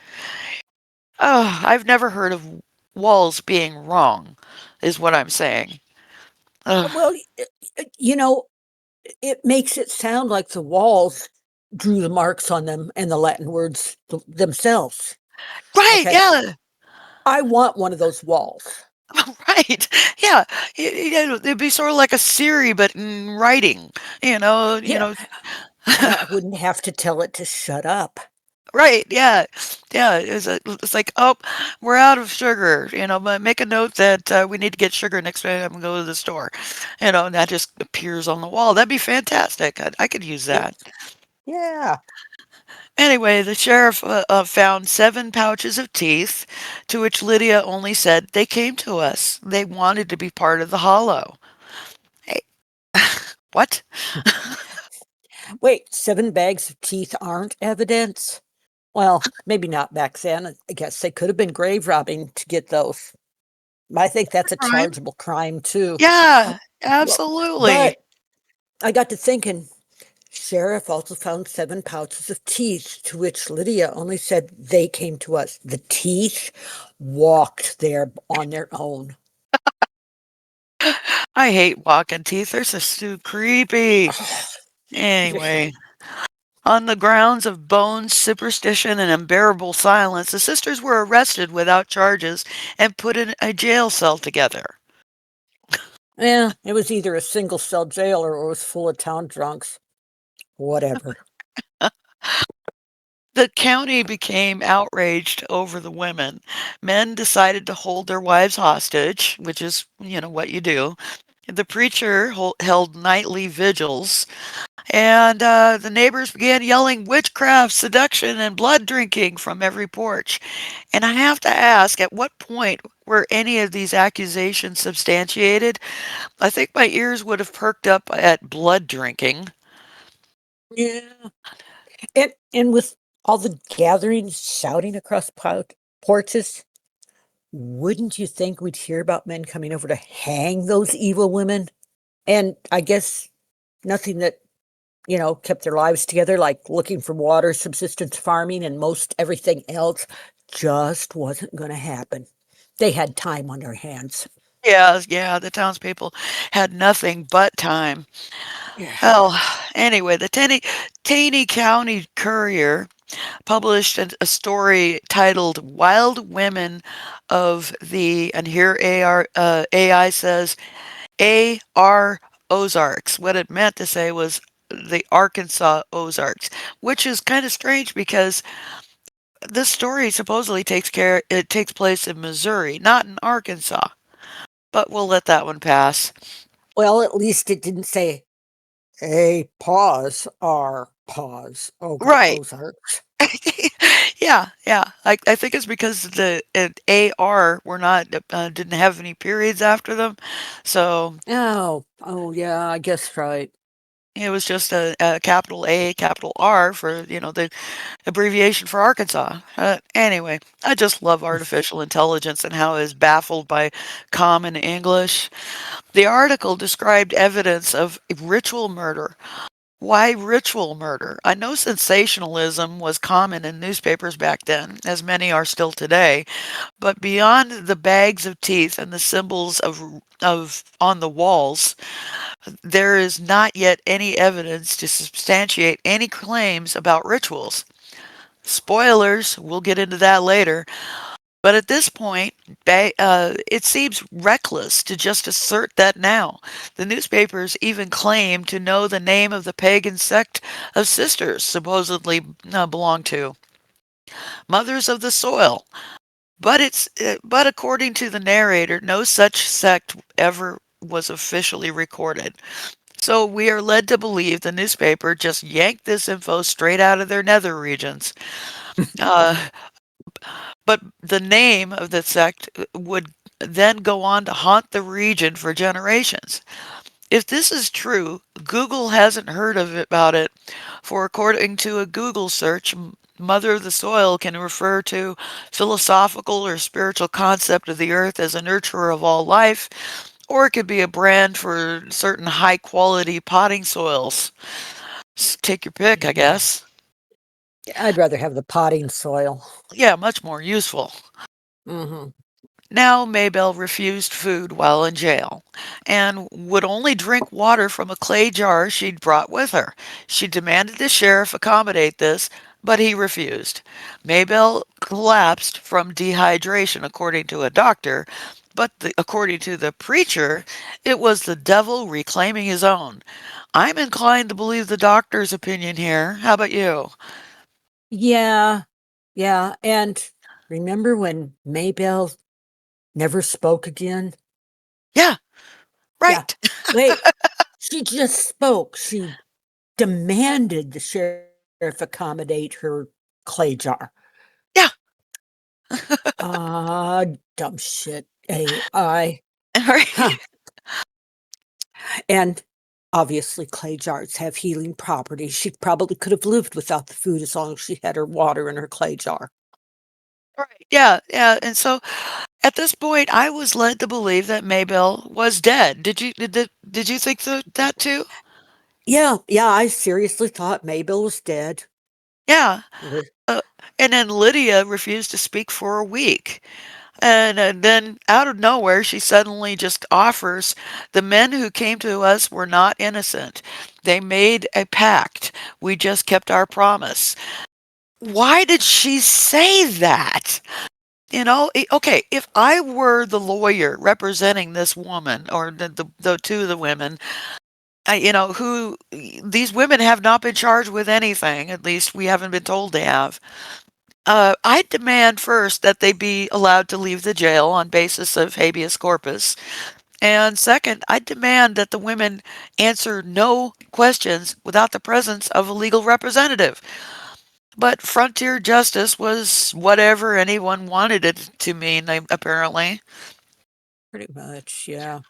Oh, I've never heard of walls being wrong, is what I'm saying. Ugh. Well, you know, it makes it sound like the walls drew the marks on them and the Latin words themselves. Right, Okay. yeah. I want one of those walls. Right. Yeah. It'd be sort of like a Siri, but in writing. You know. You Yeah. know. I wouldn't have to tell it to shut up. Right. Yeah. Yeah. It's like, oh, we're out of sugar. But make a note that we need to get sugar next time we go to the store. And that just appears on the wall. That'd be fantastic. I could use It, that. yeah. Anyway, the sheriff found 7 pouches of teeth, to which Lydia only said, "They came to us. They wanted to be part of the hollow." Hey, what? Wait, 7 bags of teeth aren't evidence? Well, maybe not back then. I guess they could have been grave robbing to get those. I think that's a Crime? chargeable crime too. Yeah, Well, but absolutely. I got to thinking, sheriff also found 7 pouches of teeth, to which Lydia only said they came to us. The teeth walked there on their own. I hate walking teeth. They're just too creepy. Yeah. Anyway, on the grounds of bones, superstition, and unbearable silence, the sisters were arrested without charges and put in a jail cell together. Yeah, it was either a single cell jail or it was full of town drunks. Whatever. The county became outraged over the women. Men decided to hold their wives hostage, which is what you do, The preacher held nightly vigils, and the neighbors began yelling witchcraft, seduction, and blood drinking from every porch. And I have to ask, at what point were any of these accusations substantiated? I think my ears would have perked up at blood drinking. Yeah. And with all the gatherings shouting across porches, wouldn't you think we'd hear about men coming over to hang those evil women? And I guess nothing that, kept their lives together, like looking for water, subsistence farming, and most everything else, just wasn't going to happen. They had time on their hands. Yeah, yeah, the townspeople had nothing but time. Yeah. Well, anyway, the Taney County Courier published a story titled Wild Women of the, and here AI says AR Ozarks. What it meant to say was the Arkansas Ozarks, which is kind of strange because this story supposedly it takes place in Missouri, not in Arkansas. But we'll let that one pass. Well, at least it didn't say, "Hey, pause, R, pause, Right. Ozarks." Yeah, yeah. I think it's because the AR were not didn't have any periods after them, so Oh, yeah, I guess right. it was just a capital A, capital R for the abbreviation for Arkansas. Anyway, I just love artificial intelligence and how it is baffled by common English. The article described evidence of ritual murder. Why ritual murder? I know sensationalism was common in newspapers back then, as many are still today, but beyond the bags of teeth and the symbols of on the walls, there is not yet any evidence to substantiate any claims about rituals. Spoilers, we'll get into that later. But at this point, it seems reckless to just assert that now. The newspapers even claim to know the name of the pagan sect of sisters supposedly belong to Mothers of the Soil. But according to the narrator, no such sect ever was officially recorded. So we are led to believe the newspaper just yanked this info straight out of their nether regions. Uh, But the name of the sect would then go on to haunt the region for generations. If this is true, Google hasn't heard about it, for according to a Google search, Mother of the Soil can refer to philosophical or spiritual concept of the earth as a nurturer of all life, or it could be a brand for certain high quality potting soils. Take your pick, I Yeah. guess. I'd rather have the potting soil. Yeah, much more useful. Mhm. Now Maybelle refused food while in jail and would only drink water from a clay jar she'd brought with her. She demanded the sheriff accommodate this, but he refused. Maybelle collapsed from dehydration, according to a doctor, but according to the preacher, it was the devil reclaiming his own. I'm inclined to believe the doctor's opinion here. How about you? Yeah, yeah, and remember when Maybelle never spoke again? Yeah, Yeah. right. Wait, she just spoke. She demanded the sheriff accommodate her clay jar. Yeah, Ah, dumb shit, AI. right. Huh. And obviously, clay jars have healing properties. She probably could have lived without the food as long as she had her water in her clay jar. Right. Yeah, yeah. And so at this point, I was led to believe that Maybelle was dead. Did you think that too? Yeah, yeah, I seriously thought Maybelle was dead. Yeah. Li- Uh, and then Lydia refused to speak for a week. And then out of nowhere, she suddenly just offers the men who came to us were not innocent. They made a pact. We just kept our promise. Why did she say that? Okay, if I were the lawyer representing this woman or the two of the women, who these women have not been charged with anything, at least we haven't been told they have. I demand first that they be allowed to leave the jail on basis of habeas corpus, And second, I demand that the women answer no questions without the presence of a legal representative. But frontier justice was whatever anyone wanted it to mean, apparently. Pretty much, yeah.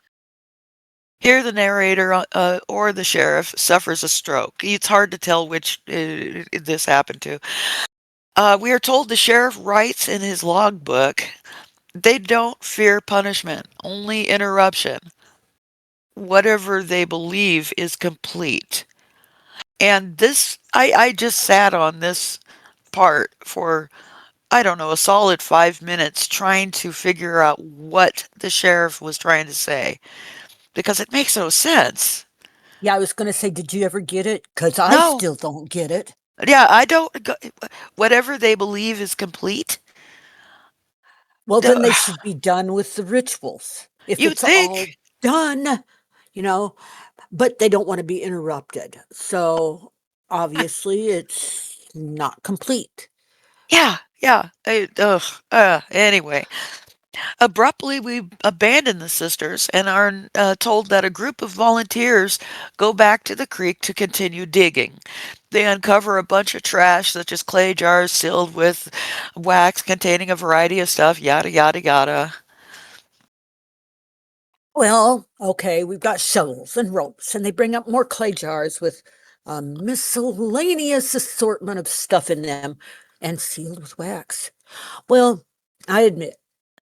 Here, the narrator or the sheriff suffers a stroke. It's hard to tell which this happened to. We are told the sheriff writes in his logbook, they don't fear punishment, only interruption. Whatever they believe is complete. And this, I just sat on this part for, I don't know, a solid 5 minutes trying to figure out what the sheriff was trying to say because it makes no sense. Yeah, I was gonna say, did you ever get it? Because I No. still don't get it. Yeah, I don't. Whatever they believe is complete. Well, then Uh, they should be done with the rituals. If You it's all think? done, you know, but they don't wanna be interrupted. So, obviously, it's not complete. Yeah, yeah. Anyway, abruptly we abandon the sisters and are told that a group of volunteers go back to the creek to continue digging. They uncover a bunch of trash, such as clay jars sealed with wax containing a variety of stuff, yada, yada, yada. Well, okay, we've got shovels and ropes, and they bring up more clay jars with a miscellaneous assortment of stuff in them and sealed with wax. Well, I admit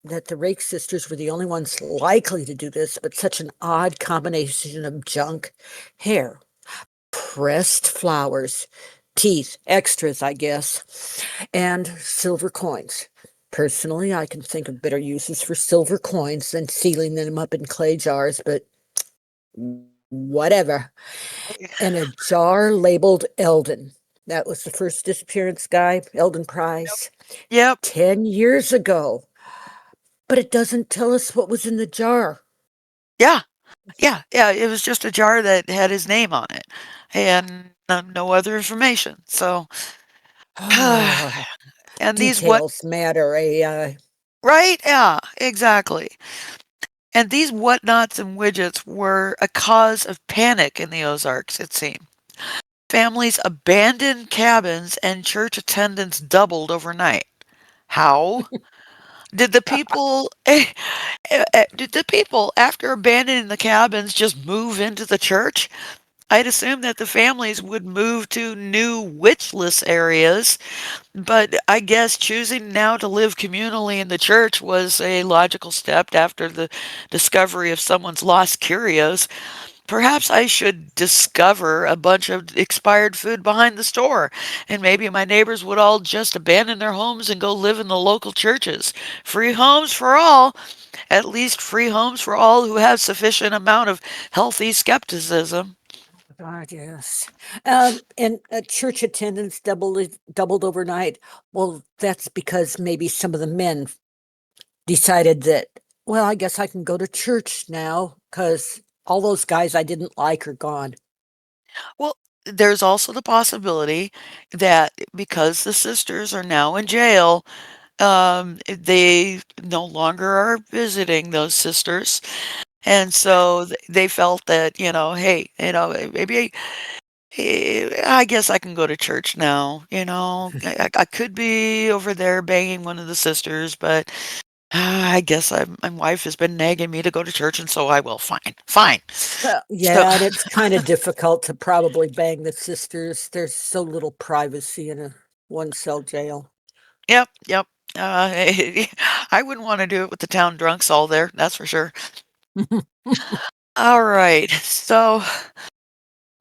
that the Rake sisters were the only ones likely to do this, but such an odd combination of junk, hair, pressed flowers, teeth, extras, I guess, and silver coins. Personally, I can think of better uses for silver coins than sealing them up in clay jars, but whatever. And a jar labeled Eldon. That was the first disappearance guy, Eldon Price, Yep. 10 years ago. But it doesn't tell us what was in the jar. Yeah. Yeah. Yeah. It was just a jar that had his name on it and no other information. So, Oh, and these what, details matter, AI. right? Yeah, exactly. And these whatnots and widgets were a cause of panic in the Ozarks, it seemed. Families abandoned cabins and church attendance doubled overnight. How? Did the people did the people after abandoning the cabins just move into the church? I'd assume that the families would move to new witchless areas, but I guess choosing now to live communally in the church was a logical step after the discovery of someone's lost curios. Perhaps I should discover a bunch of expired food behind the store, and maybe my neighbors would all just abandon their homes and go live in the local churches. Free homes for all, at least free homes for all who have sufficient amount of healthy skepticism. God, yes. And church attendance doubled overnight. Well, that's because maybe some of the men decided that, well, I guess I can go to church now because all those guys I didn't like are gone. Well, there's also the possibility that because the sisters are now in jail, they no longer are visiting those sisters. And so they felt that, hey, maybe I guess I can go to church now. I could be over there banging one of the sisters, but I guess my wife has been nagging me to go to church, and so I will. Fine, fine. Well, So, yeah, and it's kind of difficult to probably bang the sisters. There's so little privacy in a one cell jail. yep, yep. Uh, I wouldn't want to do it with the town drunks all there. That's for sure. All right. So,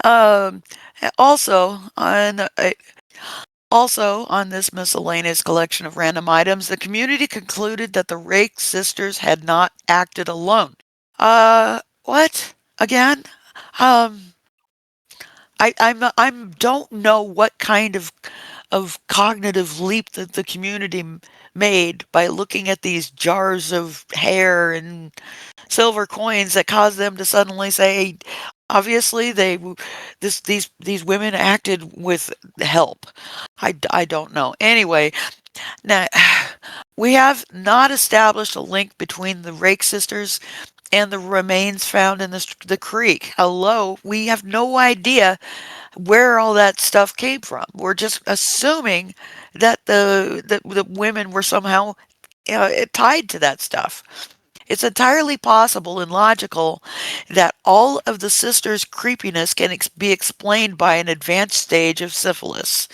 um, also on Also, on this miscellaneous collection of random items, the community concluded that the Rake sisters had not acted alone. What? Again? Um, I'm don't know what kind of cognitive leap that the community made by looking at these jars of hair and silver coins that caused them to suddenly say, obviously these women acted with help. I don't know. Anyway, now we have not established a link between the Rake sisters and the remains found in the creek. Hello, we have no idea where all that stuff came from. We're just assuming that the women were somehow tied to that stuff. It's entirely possible and logical that all of the sisters' creepiness can be explained by an advanced stage of syphilis.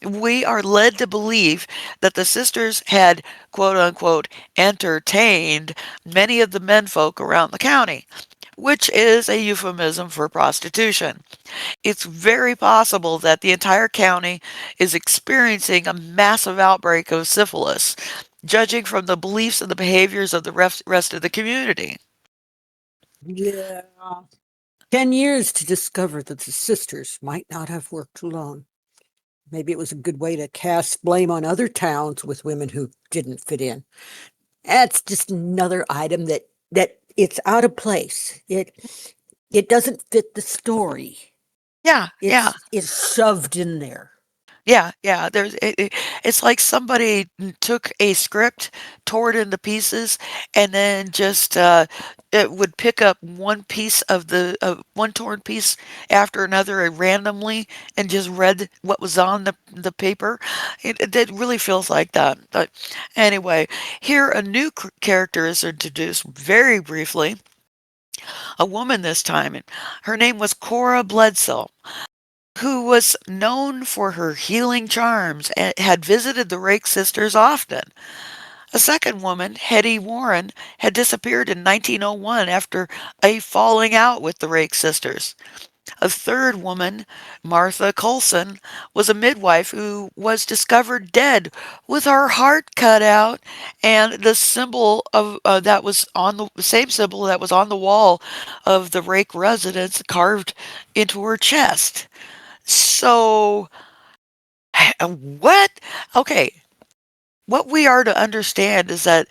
We are led to believe that the sisters had, quote unquote, entertained many of the menfolk around the county, which is a euphemism for prostitution. It's very possible that the entire county is experiencing a massive outbreak of syphilis, judging from the beliefs and the behaviors of the rest of the community. Yeah. 10 years to discover that the sisters might not have worked alone. Maybe it was a good way to cast blame on other towns with women who didn't fit in. That's just another item that it's out of place. It doesn't fit the story. Yeah, yeah. It's shoved in there. Yeah, yeah, it's like somebody took a script, tore it into pieces, and then just, it would pick up one piece of one torn piece after another, randomly, and just read what was on the paper. It really feels like that, but anyway, here a new character is introduced very briefly, a woman this time, and her name was Cora Bledsoe, who was known for her healing charms and had visited the Rake sisters often. A second woman, Hetty Warren, had disappeared in 1901 after a falling out with the Rake sisters. A third woman, Martha Colson, was a midwife who was discovered dead with her heart cut out and the symbol of that was on the same symbol that was on the wall of the Rake residence carved into her chest. So, what? Okay, what we are to understand is that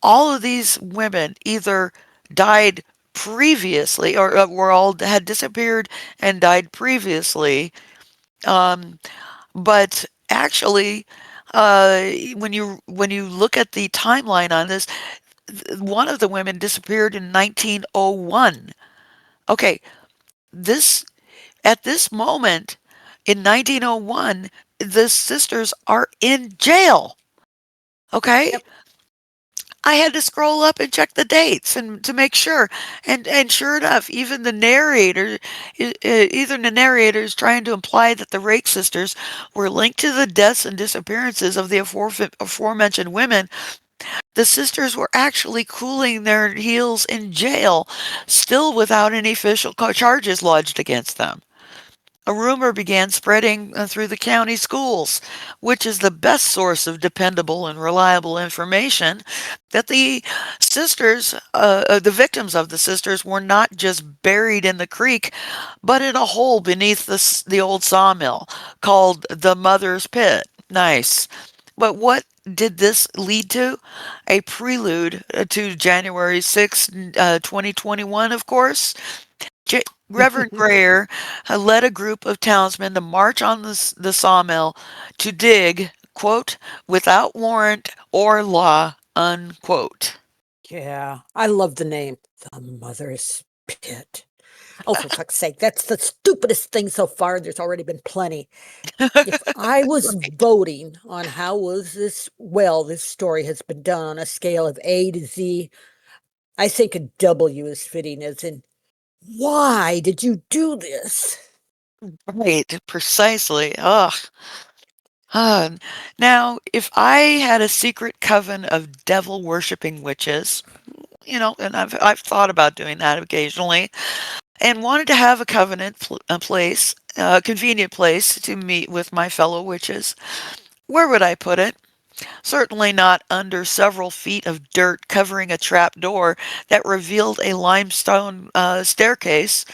all of these women either died previously or were all had disappeared and died previously. Um, but actually, when you look at the timeline on this, one of the women disappeared in 1901. Okay, this at this moment in 1901, the sisters are in jail. Okay? Yep. I had to scroll up and check the dates and to make sure. And sure enough, even the narrator, either the narrator is trying to imply that the Rake sisters were linked to the deaths and disappearances of the aforementioned women. The sisters were actually cooling their heels in jail, still without any official charges lodged against them. A rumor began spreading through the county schools, which is the best source of dependable and reliable information, that the victims of the sisters, were not just buried in the creek, but in a hole beneath the old sawmill called the Mother's Pit. Nice. But what did this lead to? A prelude to January 6th, 2021, of course. Reverend Greer had led a group of townsmen to march on the sawmill to dig, quote, without warrant or law, unquote. Yeah, I love the name, the Mother's Pit. Oh, for fuck's sake, that's the stupidest thing so far. There's already been plenty. If I was Right. voting on how was this well, this story has been done on a scale of A to Z, I think a W is fitting, as in, why did you do this? Right, precisely. Ugh. Uh, Now, if I had a secret coven of devil worshipping witches, and I've thought about doing that occasionally, and wanted to have a a convenient place to meet with my fellow witches, where would I put it? Certainly not under several feet of dirt covering a trap door that revealed a limestone staircase.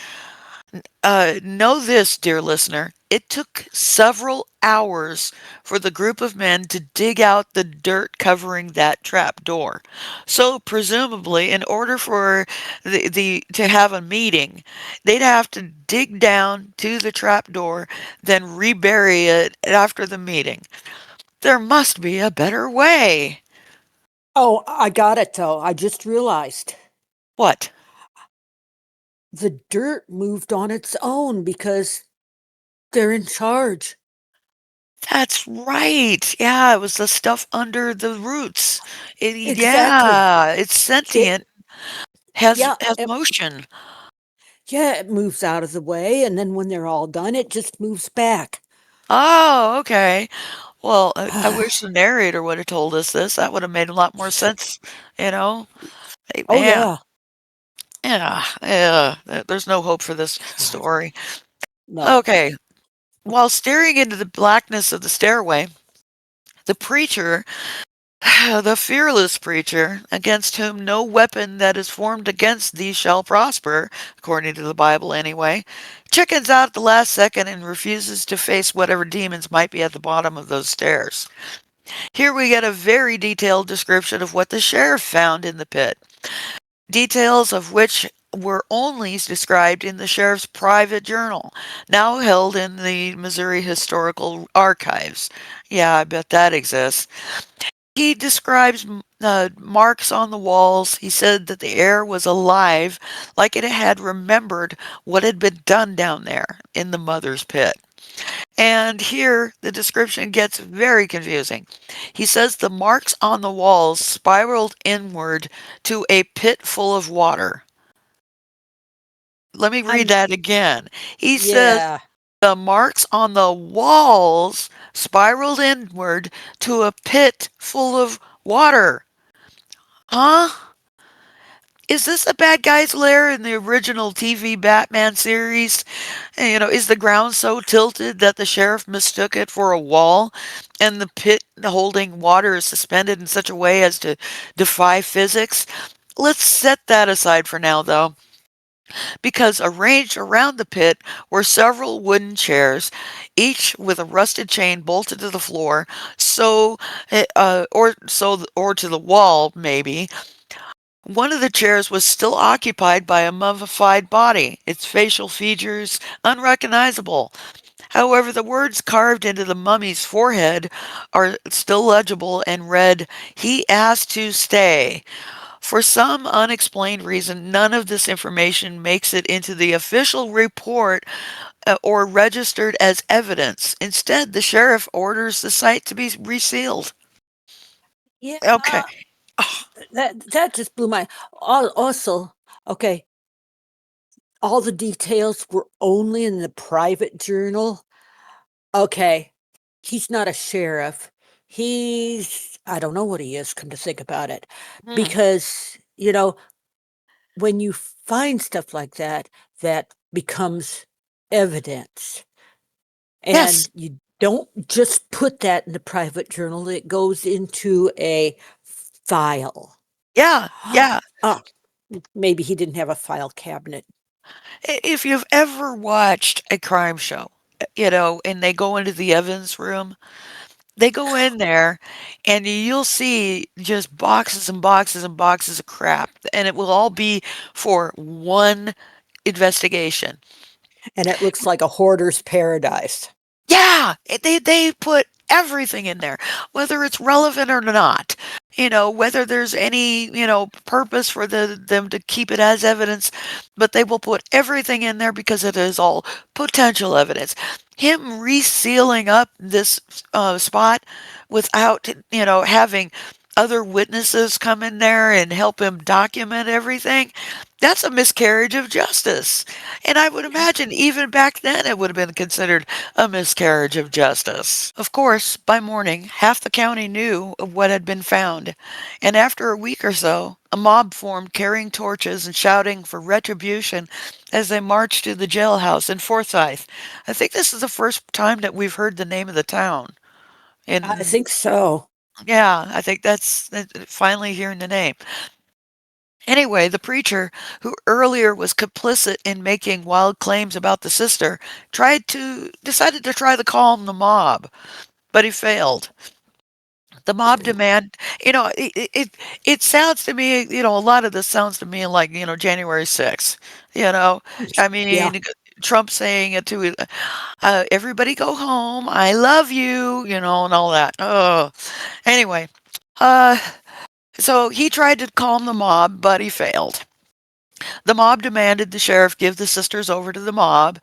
Know this, dear listener, it took several hours for the group of men to dig out the dirt covering that trap door. So presumably, in order for the to have a meeting, they'd have to dig down to the trap door, then rebury it after the meeting. There must be a better way. Oh, I got it though. I just realized. What? The dirt moved on its own because they're in charge. That's right. Yeah, it was the stuff under the roots. Exactly. Yeah, it's It sentient, has yeah, has motion. yeah, it moves out of the way, and then when they're all done, it just moves back. Oh, okay. Well, I wish the narrator would have told us this. That would have made a lot more sense, you know? Hey, Oh, man. yeah. Yeah, yeah. There's no hope for this God, story. no. Okay. While staring into the blackness of the stairway, the preacher, the fearless preacher, against whom no weapon that is formed against thee shall prosper, according to the Bible anyway, chickens out at the last second and refuses to face whatever demons might be at the bottom of those stairs. Here we get a very detailed description of what the sheriff found in the pit, details of which were only described in the sheriff's private journal, now held in the Missouri Historical Archives. Yeah, I bet that exists. He describes marks on the walls. He said that the air was alive, like it had remembered what had been done down there in the mother's pit. And here the description gets very confusing. He says the marks on the walls spiraled inward to a pit full of water. Let me read I'm that again. He says yeah. the marks on the walls spiraled inward to a pit full of water. Huh? Is this a bad guy's lair in the original TV Batman series? Is the ground so tilted that the sheriff mistook it for a wall and the pit holding water is suspended in such a way as to defy physics? Let's set that aside for now, though, because arranged around the pit were several wooden chairs, each with a rusted chain bolted to the floor, or to the wall, maybe. One of the chairs was still occupied by a mummified body, its facial features unrecognizable. However, the words carved into the mummy's forehead are still legible and read, "He asked to stay." For some unexplained reason, none of this information makes it into the official report or registered as evidence. Instead, the sheriff orders the site to be resealed. Yeah, Okay. Oh, that just blew my also, okay, all the details were only in the private journal. Okay, he's not a sheriff. I don't know what he is, come to think about it. hmm. Because, when you find stuff like that, that becomes evidence. And Yes. you don't just put that in the private journal, it goes into a file. Yeah. Yeah. Ah, maybe he didn't have a file cabinet. If you've ever watched a crime show, and they go into the Evans room, they go in there and you'll see just boxes and boxes and boxes of crap, and it will all be for one investigation. And it looks like a hoarder's paradise. Yeah, they put everything in there, whether it's relevant or not. Whether there's any, purpose for them to keep it as evidence, but they will put everything in there because it is all potential evidence. Him resealing up this spot without, having other witnesses come in there and help him document everything, that's a miscarriage of justice. And I would imagine even back then it would have been considered a miscarriage of justice. Of course, by morning, half the county knew of what had been found, and after a week or so, a mob formed carrying torches and shouting for retribution as they marched to the jailhouse in Forsyth. I think this is the first time that we've heard the name of the town. I And think so. yeah, I think that's finally hearing the name. Anyway, the preacher, who earlier was complicit in making wild claims about the sister, decided to try to calm the mob, but he failed. The mob demand, it sounds to me, a lot of this sounds to me like, January 6th, you know. I Yeah. mean, Trump saying it to everybody go home, I love you, and all that. Oh, anyway, uh, so he tried to calm the mob, but he failed. The mob demanded the sheriff give the sisters over to the mob.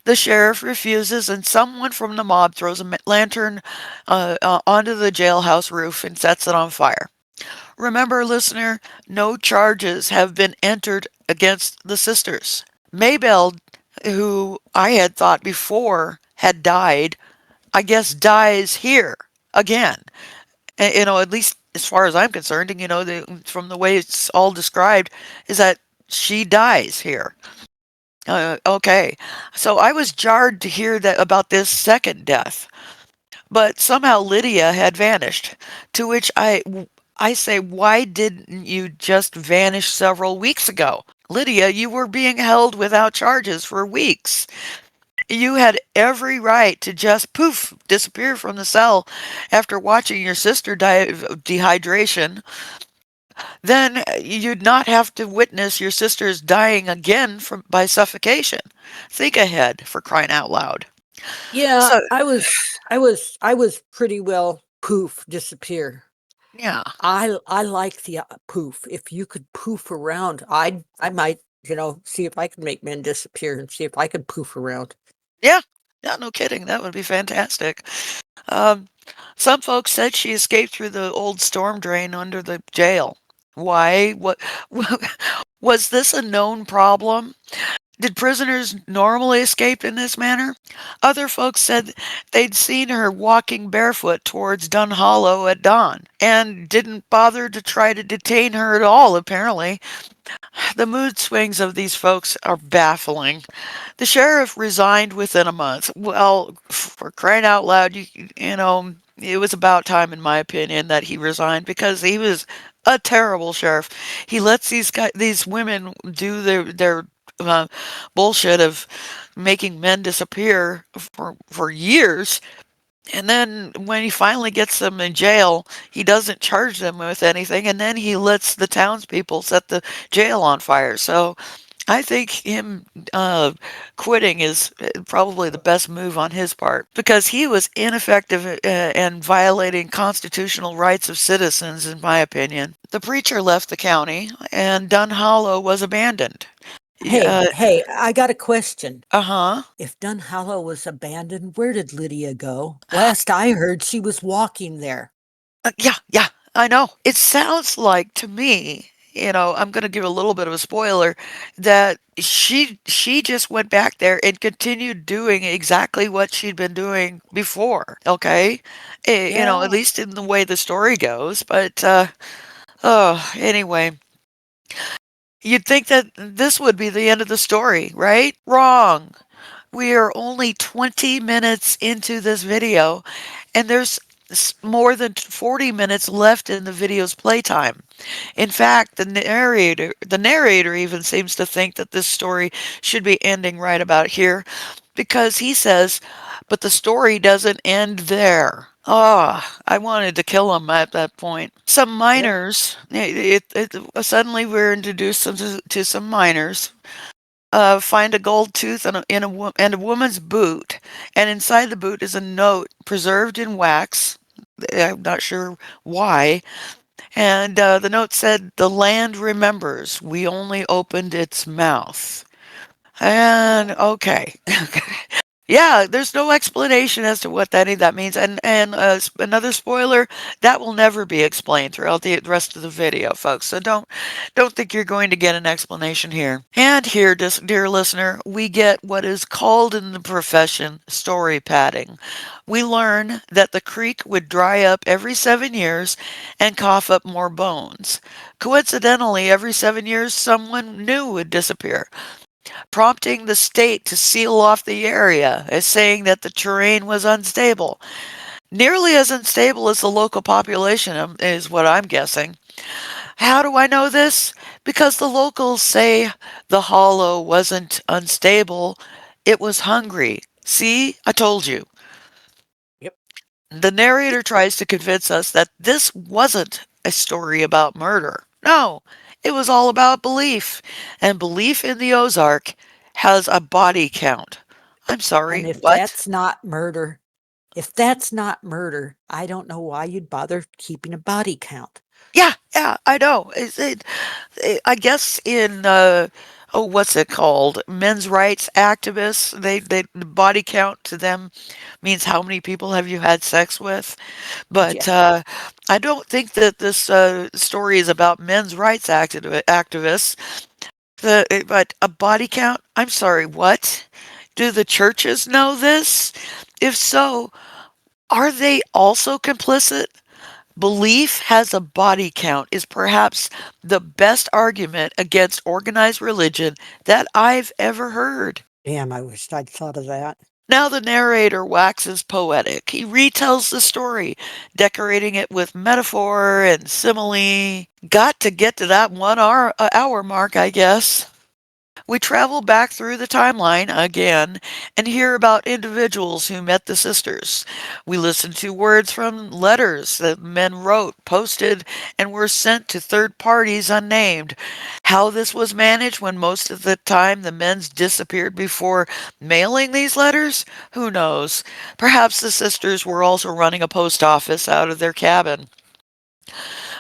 The sheriff refuses, and someone from the mob throws a lantern onto the jailhouse roof and sets it on fire. Remember, listener, no charges have been entered against the sisters. Maybelle, who I had thought before had died, I guess dies here again. At least as far as I'm concerned, and from the way it's all described, is that she dies here. Okay, so I was jarred to hear that about this second death, but somehow Lydia had vanished. To which I say, why didn't you just vanish several weeks ago? Lydia, you were being held without charges for weeks. You had every right to just poof disappear from the cell after watching your sister die of dehydration. Then you'd not have to witness your sister's dying again by suffocation. Think ahead, for crying out loud. Yeah, So, I was pretty well poof disappear. yeah. I like the poof. If you could poof around, I might, see if I can make men disappear and see if I could poof around. Yeah. Yeah, no kidding. That would be fantastic. Um, some folks said she escaped through the old storm drain under the jail. Why? What? Was this a known problem? Did prisoners normally escape in this manner? Other folks said they'd seen her walking barefoot towards Dun Hollow at dawn and didn't bother to try to detain her at all, apparently. The mood swings of these folks are baffling. The sheriff resigned within a month. Well, for crying out loud, it was about time, in my opinion, that he resigned because he was a terrible sheriff. He lets these women do their uh, bullshit of making men disappear for years, and then when he finally gets them in jail, he doesn't charge them with anything, and then he lets the townspeople set the jail on fire. So I think him quitting is probably the best move on his part because he was ineffective and violating constitutional rights of citizens, in my opinion. The preacher left the county, and Dun Hollow was abandoned. Hey, Uh hey, I got a question. huh. If Dunhallow was abandoned, where did Lydia go? Last I heard, she was walking there. Yeah, yeah, I know. It sounds like to me, I'm going to give a little bit of a spoiler that she just went back there and continued doing exactly what she'd been doing before. Okay, at Yeah. least in the way the story goes. But anyway, you'd think that this would be the end of the story, right? Wrong. We are only 20 minutes into this video, and there's more than 40 minutes left in the video's playtime. In fact, the narrator even seems to think that this story should be ending right about here because he says, but the story doesn't end there. Ah, I wanted to kill him at that point. Some Yep. miners, suddenly we're introduced to some miners find a gold tooth in a woman's boot, and inside the boot is a note preserved in wax. I'm not sure why. And the note said, "The land remembers. We only opened its mouth." And okay, yeah, there's no explanation as to what any of that means. And another spoiler, that will never be explained throughout the rest of the video, folks. So don't think you're going to get an explanation here. And here, dear listener, we get what is called in the profession story padding. We learn that the creek would dry up every 7 years and cough up more bones. Coincidentally, every 7 years, someone new would disappear, prompting the state to seal off the area as saying that the terrain was unstable. Nearly as unstable as the local population is what I'm guessing. How do I know this? Because the locals say the hollow wasn't unstable, it was hungry. See, I told you. Yep. The narrator tries to convince us that this wasn't a story about murder. No, it was all about belief. And belief in the Ozark has a body count. I'm sorry, And what? if that's not murder, I don't know why you'd bother keeping a body count. Yeah, yeah, I know. I guess in oh, what's it called? Men's rights activists. They body count to them means how many people have you had sex with. Yeah. But I don't think that this story is about men's rights activists. But a body count? I'm sorry, what? Do the churches know this? If so, are they also complicit? Belief has a body count is perhaps the best argument against organized religion that I've ever heard. Damn, I wished I'd thought of that. Now the narrator waxes poetic. He retells the story, decorating it with metaphor and simile. Got to get to that hour mark, I guess. We travel back through the timeline again and hear about individuals who met the sisters. We listen to words from letters that men wrote, posted, and were sent to third parties unnamed. How this was managed when most of the time the men's disappeared before mailing these letters? Who knows? Perhaps the sisters were also running a post office out of their cabin.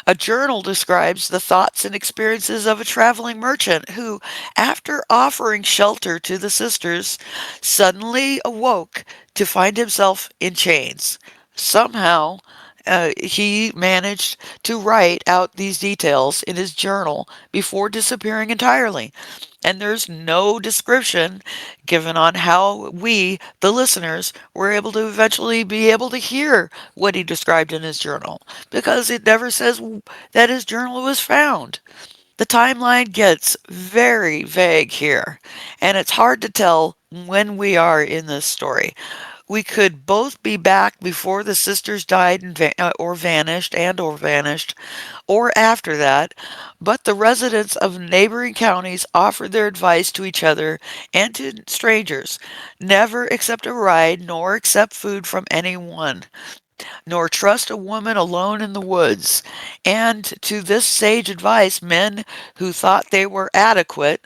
A journal describes the thoughts and experiences of a traveling merchant who, after offering shelter to the sisters, suddenly awoke to find himself in chains. Somehow, he managed to write out these details in his journal before disappearing entirely. And there's no description given on how we, the listeners, were able to eventually be able to hear what he described in his journal because it never says that his journal was found. The timeline gets very vague here, and it's hard to tell when we are in this story. We could both be back before the sisters died or vanished, or after that, but the residents of neighboring counties offered their advice to each other and to strangers: never accept a ride, nor accept food from anyone, nor trust a woman alone in the woods. And to this sage advice, men who thought they were adequate,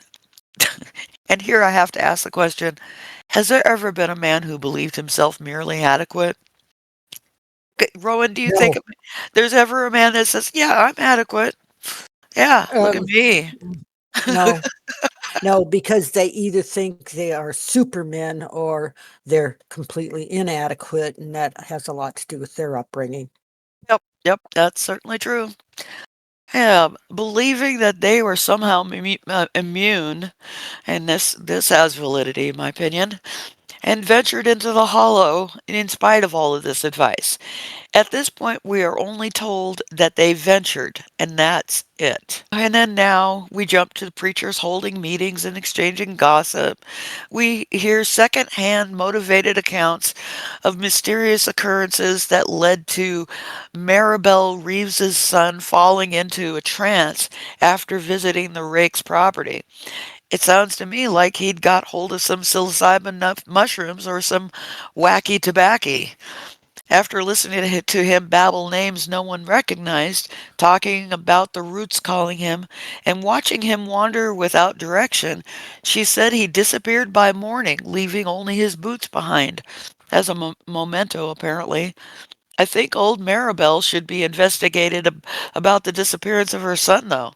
and here I have to ask the question, has there ever been a man who believed himself merely adequate? Rowan, do you think No. there's ever a man that says, yeah, I'm adequate? Yeah, look at Um, me. no. No, because they either think they are supermen or they're completely inadequate, and that has a lot to do with their upbringing. Yep, yep, that's certainly true. Yeah, believing that they were somehow immune, and this has validity in my opinion, and ventured into the hollow in spite of all of this advice. At this point, we are only told that they ventured, and that's it. And then now we jump to the preachers holding meetings and exchanging gossip. We hear second-hand motivated accounts of mysterious occurrences that led to Maribel Reeves's son falling into a trance after visiting the Rake's property. It sounds to me like he'd got hold of some psilocybin mushrooms or some wacky tobacco. After listening to him babble names no one recognized, talking about the roots calling him, and watching him wander without direction, she said he disappeared by morning, leaving only his boots behind. As a memento, apparently. I think old Maribel should be investigated about the disappearance of her son, though.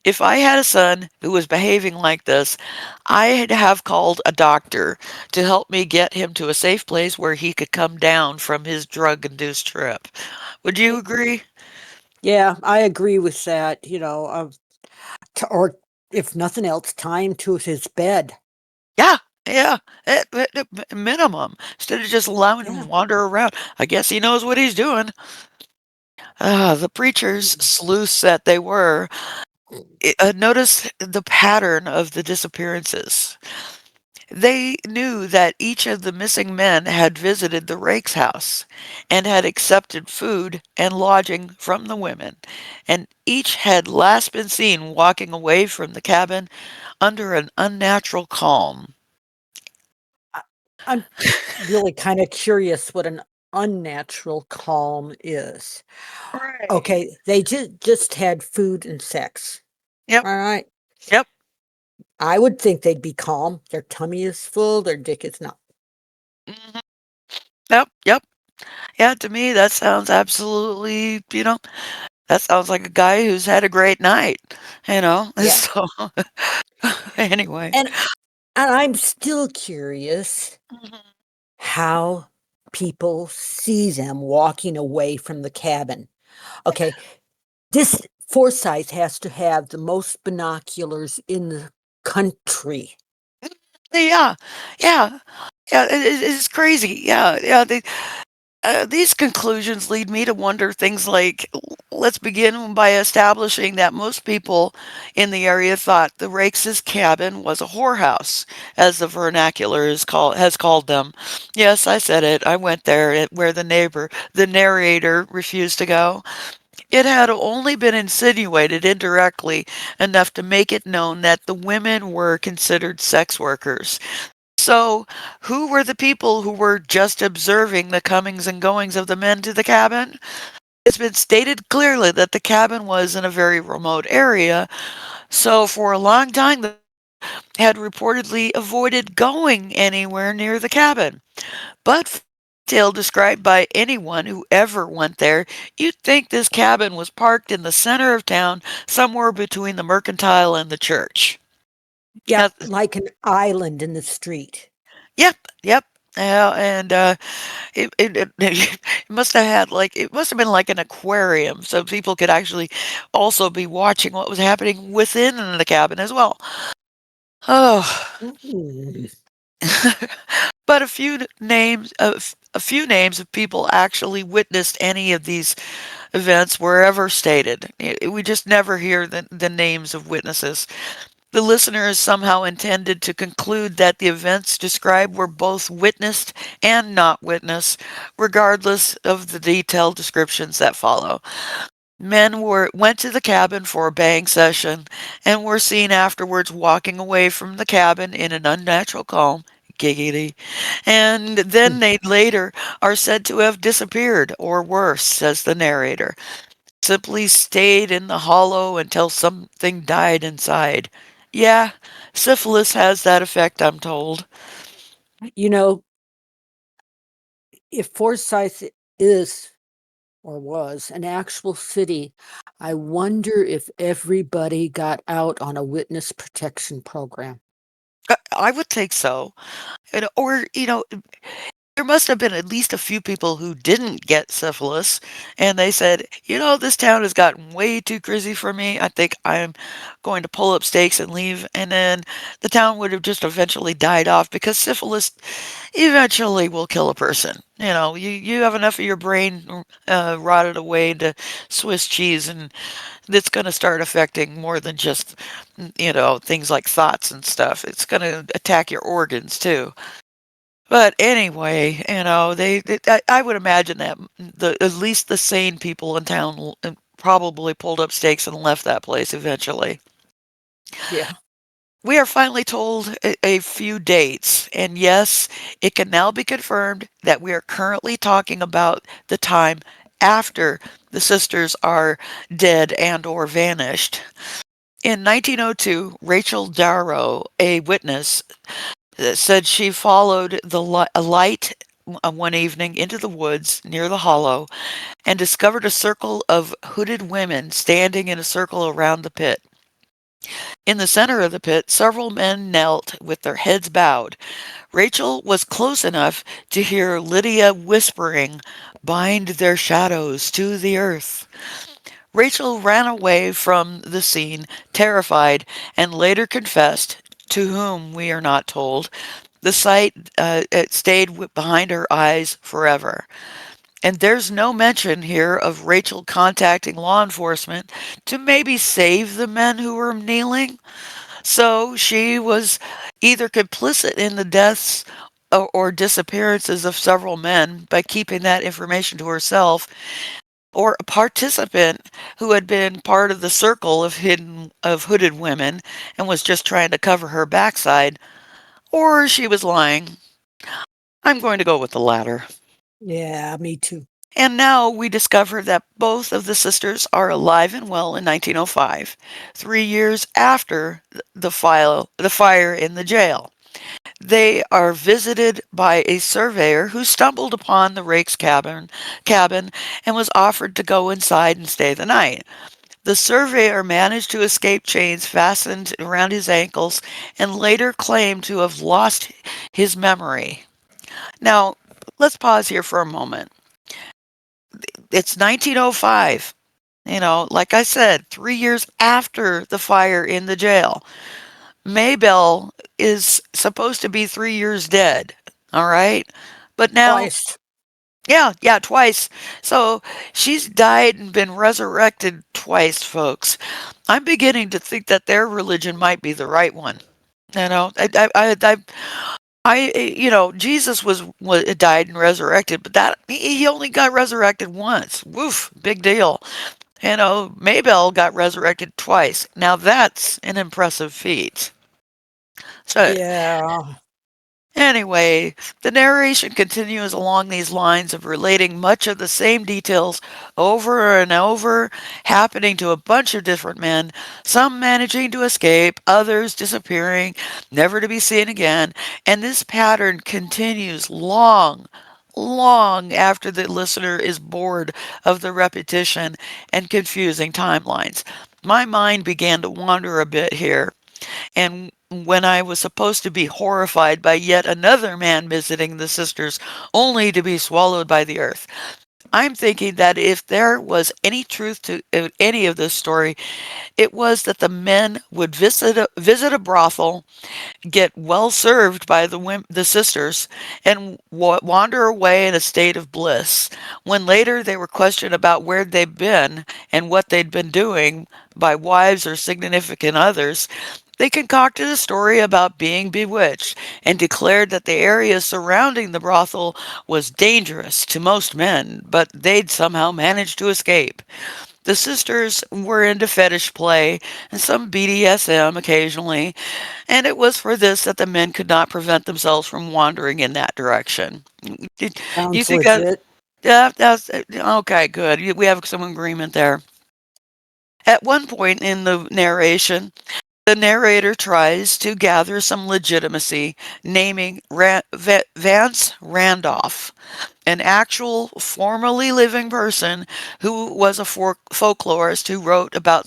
If I had a son who was behaving like this, I'd have called a doctor to help me get him to a safe place where he could come down from his drug-induced trip. Would you Y- agree? Yeah, I agree with that. Or if nothing else, tie him to his bed. Yeah, yeah, at minimum, instead of just allowing him to Yeah. wander around. I guess he knows what he's doing. The preachers, Mm. sleuths that they were, noticed the pattern of the disappearances. They knew that each of the missing men had visited the rake's house and had accepted food and lodging from the women, and each had last been seen walking away from the cabin under an unnatural calm. I, I'm really kind of curious what an unnatural calm is. Right. Okay, they just had food and sex. Yep. All right. Yep. I would think they'd be calm. Their tummy is full, their dick is not. Mhm. Yep. Yep. Yeah, to me, that sounds absolutely, That sounds like a guy who's had a great night, you know? Yeah. So, anyway. And I'm still curious Mhm. how people see them walking away from the cabin. Okay, this Forsyth has to have the most binoculars in the country. Yeah, yeah, yeah, it's crazy. Yeah, yeah, these conclusions lead me to wonder things like, let's begin by establishing that most people in the area thought the Rakes' cabin was a whorehouse, as the vernacular has called them. Yes, I said it. I went there, where the narrator, refused to go. It had only been insinuated indirectly enough to make it known that the women were considered sex workers. So, who were the people who were just observing the comings and goings of the men to the cabin? It's been stated clearly that the cabin was in a very remote area, so for a long time they had reportedly avoided going anywhere near the cabin. But detail described by anyone who ever went there, you'd think this cabin was parked in the center of town, somewhere between the mercantile and the church. Yeah, Uh, like an island in the street. yep, yep. Yeah, and it must have had like it must have been like an aquarium, so people could actually also be watching what was happening within the cabin as well. Oh, Mm. but a few names of people actually witnessed any of these events were ever stated. We just never hear the names of witnesses. The listeners somehow intended to conclude that the events described were both witnessed and not witnessed, regardless of the detailed descriptions that follow. Went to the cabin for a bang session and were seen afterwards walking away from the cabin in an unnatural calm. Giggity. And then they later are said to have disappeared, or worse, says the narrator. Simply stayed in the hollow until something died inside. Yeah, syphilis has that effect, I'm told. You know, if Forsyth is or was an actual city, I wonder if everybody got out on a witness protection program. I would think so. Or, there must have been at least a few people who didn't get syphilis, and they said, this town has gotten way too crazy for me. I think I'm going to pull up stakes and leave. And then the town would have just eventually died off because syphilis eventually will kill a person. You have enough of your brain rotted away into Swiss cheese, and it's going to start affecting more than just, things like thoughts and stuff. It's going to attack your organs too. But anyway, I would imagine that at least the sane people in town probably pulled up stakes and left that place eventually. Yeah. We are finally told a few dates, and yes, it can now be confirmed that we are currently talking about the time after the sisters are dead and or vanished. In 1902, Rachel Darrow, a witness, said she followed a light one evening into the woods near the hollow and discovered a circle of hooded women standing in a circle around the pit. In the center of the pit, several men knelt with their heads bowed. Rachel was close enough to hear Lydia whispering, "Bind their shadows to the earth." Rachel ran away from the scene, terrified, and later confessed, to whom we are not told, the sight it stayed behind her eyes forever. And there's no mention here of Rachel contacting law enforcement to maybe save the men who were kneeling. So she was either complicit in the deaths or disappearances of several men by keeping that information to herself, or a participant who had been part of the circle of hooded women and was just trying to cover her backside, or she was lying. I'm going to go with the latter. Yeah, me too. And now we discover that both of the sisters are alive and well in 1905, 3 years after the fire in the jail. They are visited by a surveyor who stumbled upon the rake's cabin and was offered to go inside and stay the night. The surveyor managed to escape chains fastened around his ankles and later claimed to have lost his memory. Now, let's pause here for a moment. It's 1905. Like I said, 3 years after the fire in the jail. Maybelle is supposed to be 3 years dead. All right. But now, Twice. yeah, yeah, twice. So she's died and been resurrected twice, folks. I'm beginning to think that their religion might be the right one. You know, Jesus was died and resurrected, but that he only got resurrected once. Woof, big deal. Maybelle got resurrected twice. Now that's an impressive feat. So Yeah. anyway, the narration continues along these lines of relating much of the same details over and over, happening to a bunch of different men, some managing to escape, others disappearing, never to be seen again, and this pattern continues long after the listener is bored of the repetition and confusing timelines. My mind began to wander a bit here, and when I was supposed to be horrified by yet another man visiting the sisters, only to be swallowed by the earth. I'm thinking that if there was any truth to any of this story, it was that the men would visit a brothel, get well served by the sisters, and wander away in a state of bliss. When later they were questioned about where they'd been and what they'd been doing by wives or significant others, they concocted a story about being bewitched and declared that the area surrounding the brothel was dangerous to most men, but they'd somehow managed to escape. The sisters were into fetish play and some BDSM occasionally, and it was for this that the men could not prevent themselves from wandering in that direction. Do you Sounds think that? legit. Yeah, that's okay. Good. We have some agreement there. At one point in the narration, the narrator tries to gather some legitimacy, naming Vance Randolph, an actual formerly living person who was a folklorist who wrote about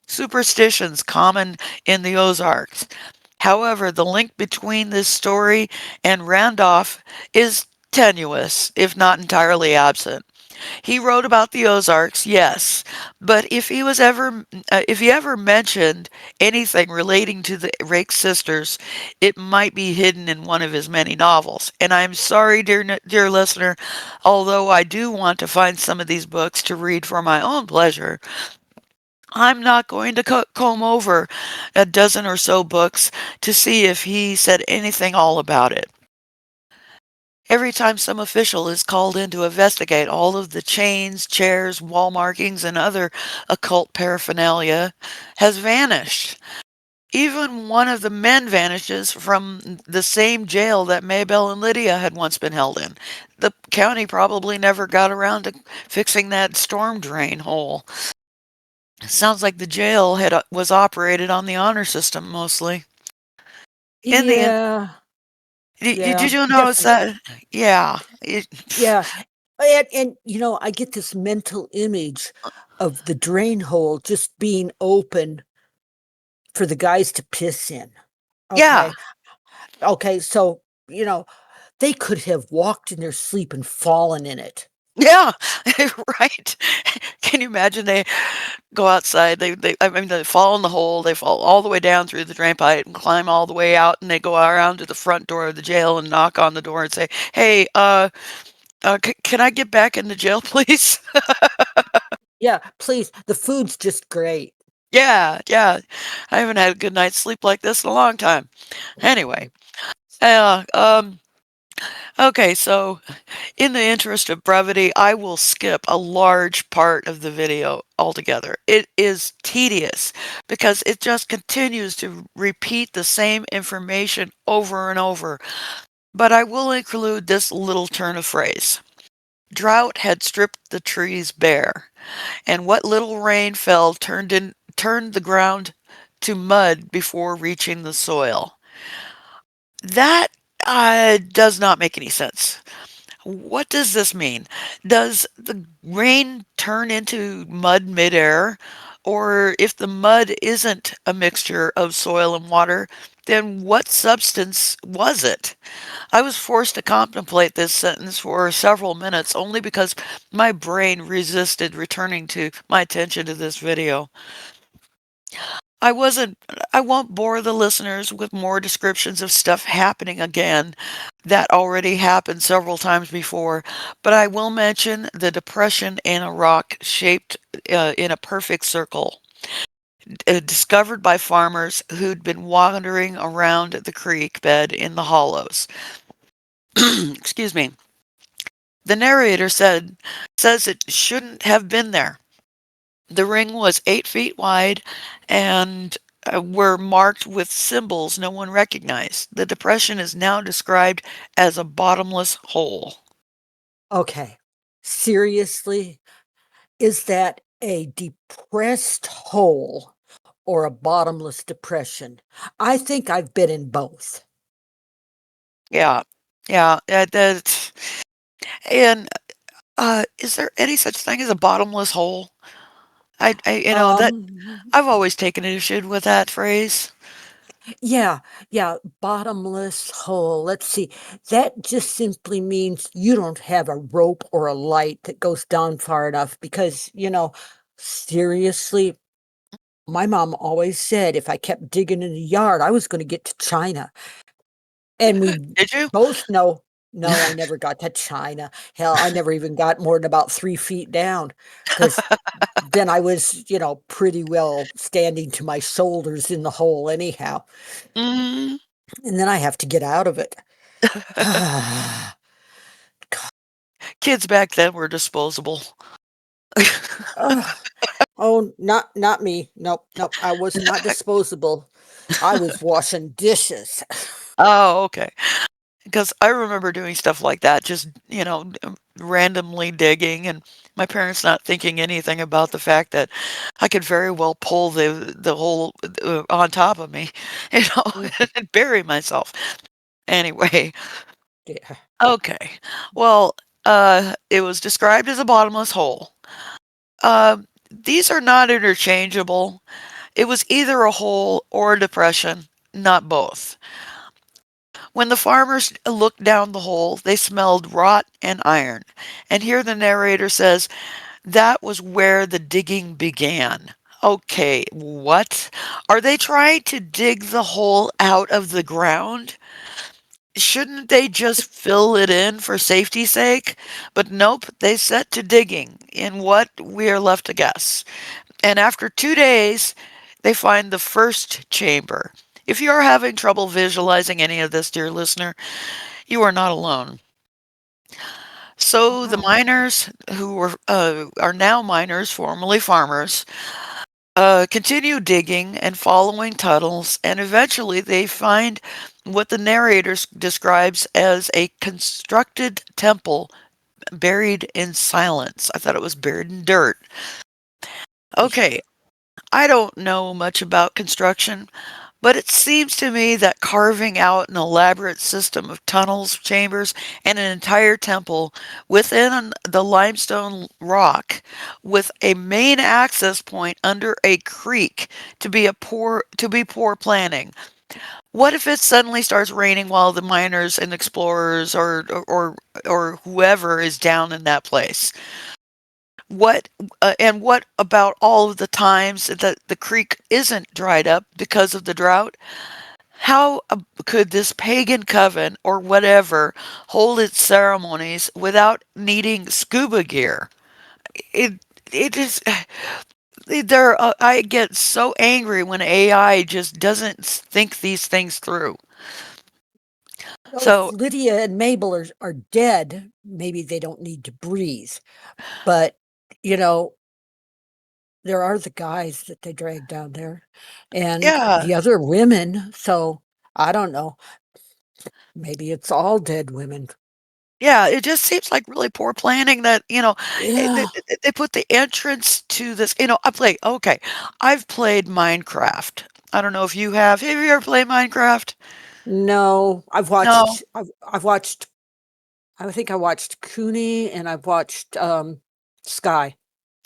superstitions common in the Ozarks. However, the link between this story and Randolph is tenuous, if not entirely absent. He wrote about the Ozarks, yes, but if he ever mentioned anything relating to the Rake sisters, it might be hidden in one of his many novels. And I'm sorry, dear listener, although I do want to find some of these books to read for my own pleasure, I'm not going to comb over a dozen or so books to see if he said anything all about it. Every time some official is called in to investigate, all of the chains, chairs, wall markings, and other occult paraphernalia has vanished. Even one of the men vanishes from the same jail that Maybelle and Lydia had once been held in. The county probably never got around to fixing that storm drain hole. Sounds like the jail was operated on the honor system mostly. In the end, Yeah. Yeah. did you notice Definitely. that? Yeah. Yeah. And I get this mental image of the drain hole just being open for the guys to piss in. Yeah. Okay. Okay. So, they could have walked in their sleep and fallen in it. Yeah, right. Can you imagine they go outside, I mean, they fall in the hole, they fall all the way down through the drain pipe and climb all the way out, and they go around to the front door of the jail and knock on the door and say, "Hey, can I get back in the jail, please?" Yeah. Please. The food's just great. Yeah, yeah. I haven't had a good night's sleep like this in a long time. Anyway, uh, um, okay, so in the interest of brevity, I will skip a large part of the video altogether. It is tedious because it just continues to repeat the same information over and over. But I will include this little turn of phrase. Drought had stripped the trees bare, and what little rain fell turned the ground to mud before reaching the soil. That does not make any sense. What does this mean? Does the rain turn into mud midair? Or if the mud isn't a mixture of soil and water, then what substance was it? I was forced to contemplate this sentence for several minutes only because my brain resisted returning to my attention to this video. I wasn't I won't bore the listeners with more descriptions of stuff happening again that already happened several times before, but I will mention the depression in a rock shaped in a perfect circle, discovered by farmers who'd been wandering around the creek bed in the hollows. Excuse me. The narrator says it shouldn't have been there. The ring was 8 feet wide and were marked with symbols no one recognized. The depression is now described as a bottomless hole. Okay. Seriously? Is that a depressed hole or a bottomless depression? I think I've been in both. Yeah, yeah, that, and is there any such thing as a bottomless hole? That Um, I've always taken issue with that phrase. yeah, yeah, bottomless hole. Let's see. That just simply means you don't have a rope or a light that goes down far enough because, seriously, my mom always said if I kept digging in the yard, I was going to get to China. And we Did you? both know no, I never got to China. Hell, I never even got more than about 3 feet down, because then I was, pretty well standing to my shoulders in the hole anyhow, Mhm. and then I have to get out of it. Kids back then were disposable. Ugh. Oh, not me. Nope, nope, I was not disposable. I was washing dishes. Oh, okay. Because I remember doing stuff like that, just, randomly digging, and my parents not thinking anything about the fact that I could very well pull the hole on top of me, you know, Mm, and bury myself. Anyway, yeah. okay. Well, it was described as a bottomless hole. These are not interchangeable. It was either a hole or a depression, not both. When the farmers looked down the hole, they smelled rot and iron. And here the narrator says, that was where the digging began. Okay, what? Are they trying to dig the hole out of the ground? Shouldn't they just fill it in for safety's sake? But nope, they set to digging in what we are left to guess. And after 2 days, they find the first chamber. If you are having trouble visualizing any of this, dear listener, you are not alone. So the Wow. miners who are now miners, formerly farmers, continue digging and following tunnels, and eventually they find what the narrator describes as a constructed temple buried in silence. I thought it was buried in dirt. Okay, I don't know much about construction, but it seems to me that carving out an elaborate system of tunnels, chambers, and an entire temple within the limestone rock with a main access point under a creek to be poor planning. What if it suddenly starts raining while the miners and explorers or whoever is down in that place? What about all of the times that the creek isn't dried up because of the drought? How could this pagan coven or whatever hold its ceremonies without needing scuba gear? It it is I get so angry when AI just doesn't think these things through. Well, if So, Lydia and Mabel are dead, maybe they don't need to breathe. But, you know, there are the guys that they drag down there and yeah. the other women. So I don't know. Maybe it's all dead women. Yeah, it just seems like really poor planning that, Yeah. they put the entrance to this, I play okay, I've played Minecraft. I don't know if you have. Have you ever played Minecraft? No, No. I've watched I think I watched Cooney and I've watched, Sky.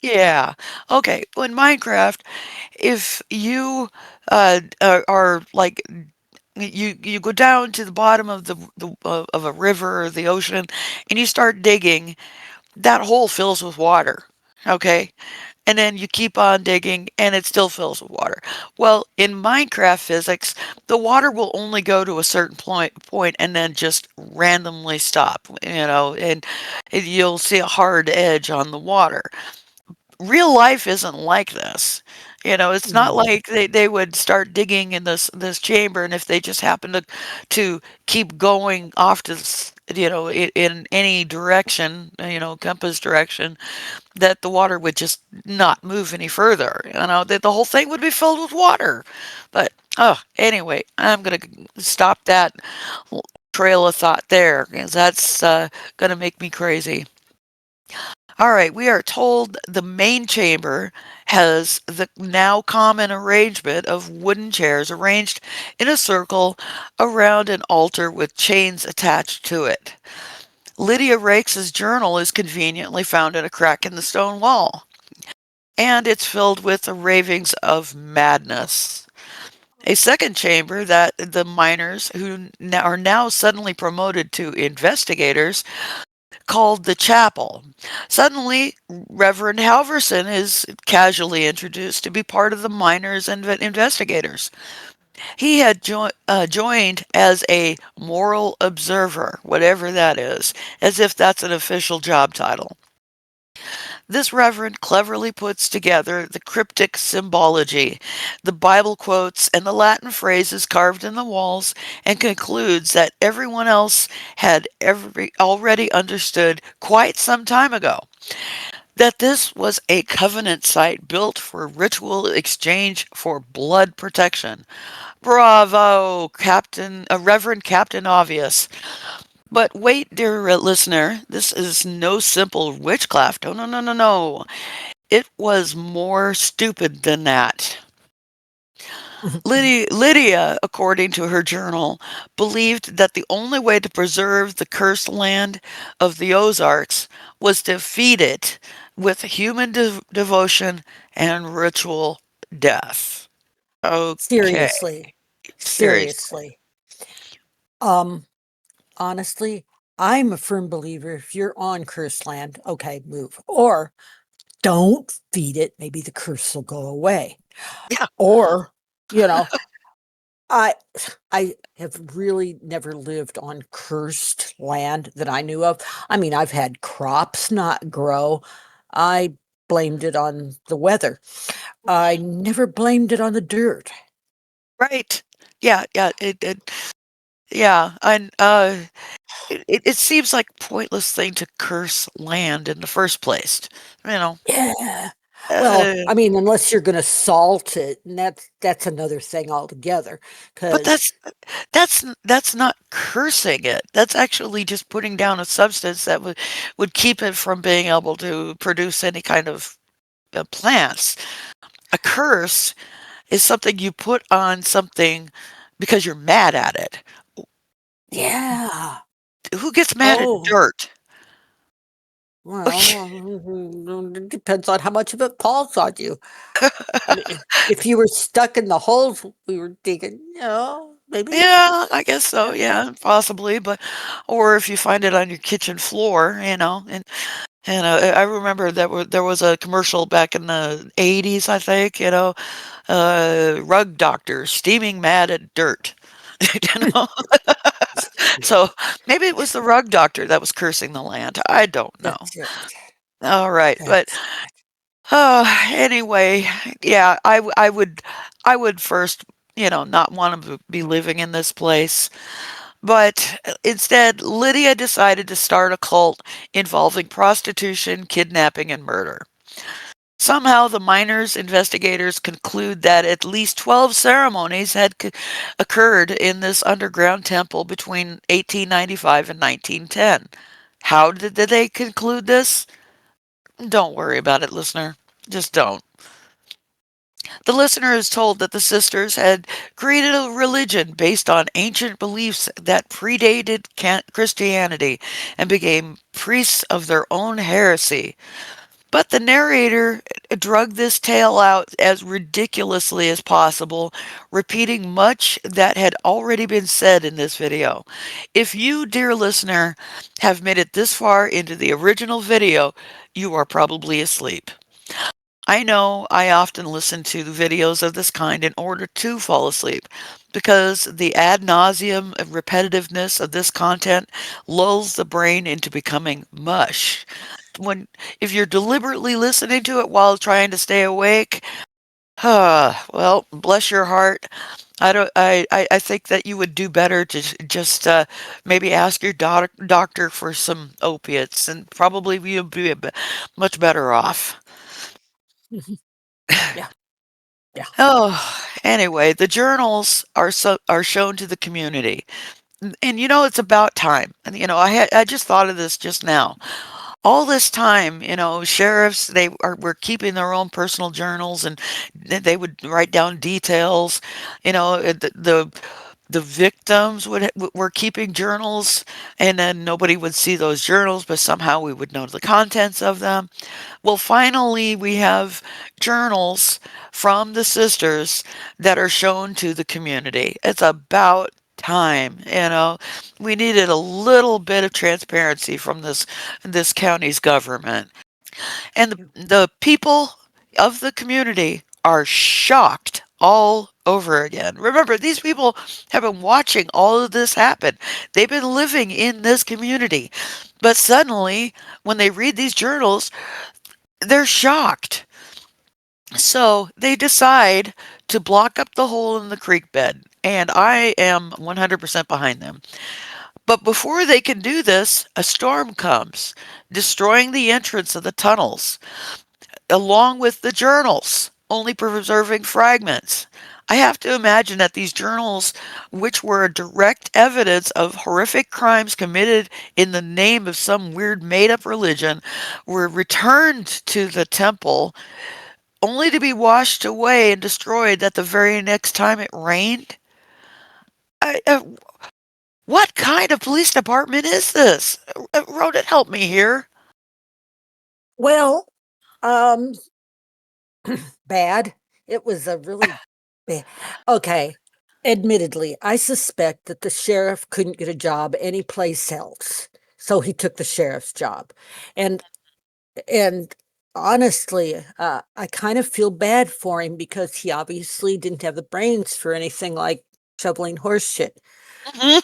Yeah. Okay. Well, in Minecraft, if you are like you go down to the bottom of the of a river or the ocean, and you start digging, that hole fills with water. Okay. And then you keep on digging and it still fills with water. Well, in Minecraft physics, the water will only go to a certain point and then just randomly stop, and you'll see a hard edge on the water. Real life isn't like this. It's not Mm. like they would start digging in this chamber, and if they just happen to keep going off to in any direction, compass direction, that the water would just not move any further. That the whole thing would be filled with water. But anyway, I'm gonna stop that trail of thought there because that's gonna make me crazy. All right, we are told the main chamber has the now common arrangement of wooden chairs arranged in a circle around an altar with chains attached to it. Lydia Rakes's journal is conveniently found in a crack in the stone wall, and it's filled with the ravings of madness. A second chamber that the miners, who are now suddenly promoted to investigators, called the chapel. Suddenly, Reverend Halverson is casually introduced to be part of the miners and investigators. He had joined as a moral observer, whatever that is, as if that's an official job title. This reverend cleverly puts together the cryptic symbology, the Bible quotes, and the Latin phrases carved in the walls, and concludes that everyone else had already understood quite some time ago that this was a covenant site built for ritual exchange for blood protection. Bravo, Reverend Captain Obvious. But wait, dear listener, this is no simple witchcraft. Oh, no, no, no, no. It was more stupid than that. Lydia, according to her journal, believed that the only way to preserve the cursed land of the Ozarks was to feed it with human devotion and ritual death. Okay, Seriously, seriously. seriously. Um, Honestly, I'm a firm believer if you're on cursed land, okay, move. Or don't feed it, maybe the curse will go away. Yeah, Or, you know, I I have really never lived on cursed land that I knew of. I mean, I've had crops not grow. I blamed it on the weather. I never blamed it on the dirt. right. Yeah, yeah, yeah, and it seems like a pointless thing to curse land in the first place. You know, Yeah. Well, uh, I mean, unless you're gonna salt it, and that's another thing altogether. but Because that's not cursing it. That's actually just putting down a substance that would keep it from being able to produce any kind of plants. A curse is something you put on something because you're mad at it. yeah. Who gets mad at Oh, dirt? well, it depends on how much of it falls on you. I mean, if you were stuck in the holes we were digging, maybe. Yeah, I guess so. Yeah. Yeah, possibly. But or if you find it on your kitchen floor, and I remember that there was a commercial back in the 80s, I think. Rug doctor steaming mad at dirt. you know, so maybe it was the rug doctor that was cursing the land. I don't know. That's it. All right, but That's anyway, yeah, I would first, not want to be living in this place. But instead, Lydia decided to start a cult involving prostitution, kidnapping, and murder. Somehow, the miners' investigators conclude that at least 12 ceremonies had occurred in this underground temple between 1895 and 1910. How did they conclude this? Don't worry about it, listener. Just don't. The listener is told that the sisters had created a religion based on ancient beliefs that predated Christianity and became priests of their own heresy. But the narrator drug this tale out as ridiculously as possible, repeating much that had already been said in this video. If you, dear listener, have made it this far into the original video, you are probably asleep. I know I often listen to videos of this kind in order to fall asleep because the ad nauseum and repetitiveness of this content lulls the brain into becoming mush. When if you're deliberately listening to it while trying to stay awake, well, bless your heart. I don't. I think that you would do better to just maybe ask your doctor for some opiates, and probably you'll be much better off. Mhm. Yeah, yeah. Oh, anyway, the journals are shown to the community, and it's about time. And I just thought of this just now. All this time, sheriffs were keeping their own personal journals, and they would write down details. The victims were keeping journals, and then nobody would see those journals, but somehow we would know the contents of them. Well, finally, we have journals from the sisters that are shown to the community. It's about time. We needed a little bit of transparency from this county's government. And the people of the community are shocked all over again. Remember, these people have been watching all of this happen. They've been living in this community. But suddenly, when they read these journals, they're shocked. So they decide to block up the hole in the creek bed. And I am 100% behind them. But before they can do this, a storm comes, destroying the entrance of the tunnels, along with the journals, only preserving fragments. I have to imagine that these journals, which were direct evidence of horrific crimes committed in the name of some weird made up religion, were returned to the temple only to be washed away and destroyed that the very next time it rained? I, uh, what kind of police department is this? Rhoda, help me here. Well, um, bad. It was a really bad. Okay. Admittedly, I suspect that the sheriff couldn't get a job anyplace else, so he took the sheriff's job. And and honestly, I kind of feel bad for him because he obviously didn't have the brains for anything like shoveling horse shit. Mhm.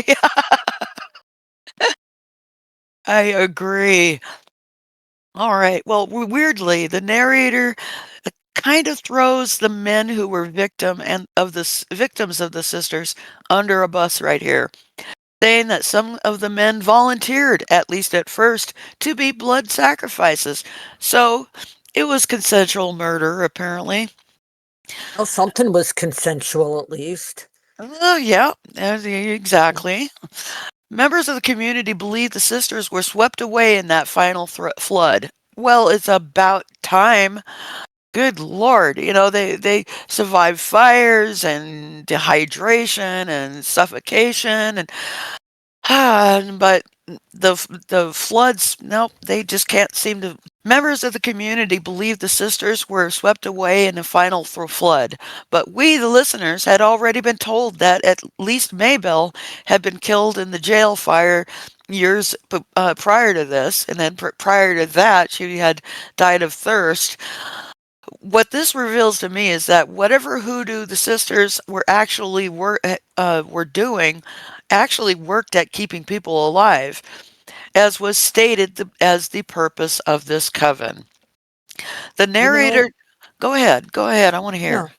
Yeah, I agree. All right. Well, weirdly, the narrator kind of throws the men who were victims of the sisters under a bus right here, saying that some of the men volunteered, at least at first, to be blood sacrifices. So it was consensual murder, apparently. Well, something was consensual at least. Oh, yeah, Yeah. exactly. Members of the community believe the sisters were swept away in that final flood. Well, it's about time. Good Lord, they survived fires and dehydration and suffocation and but the floods, nope, they just can't seem to. Members of the community believe the sisters were swept away in the final flood, but we, the listeners, had already been told that at least Maybelle had been killed in the jail fire years prior to this, and then prior to that, she had died of thirst. What this reveals to me is that whatever hoodoo the sisters were doing actually worked at keeping people alive, as was stated as the purpose of this coven. The You know, narrator, go ahead, I want to hear. no,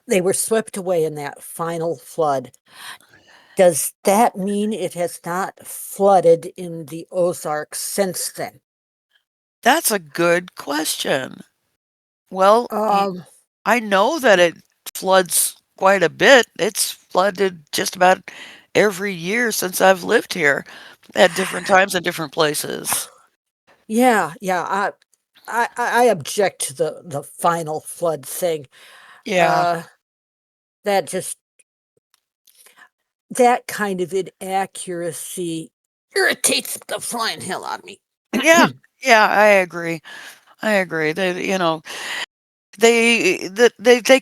they were swept away in that final flood. Does that mean it has not flooded in the Ozarks since then? That's a good question. Well, Um, I know that it floods quite a bit. It's flooded just about every year since I've lived here at different times and different places. yeah, yeah. I object to the final flood thing. Yeah. Uh, that just that kind of inaccuracy irritates the flying hell out of me. Yeah. Yeah, I agree. I agree. They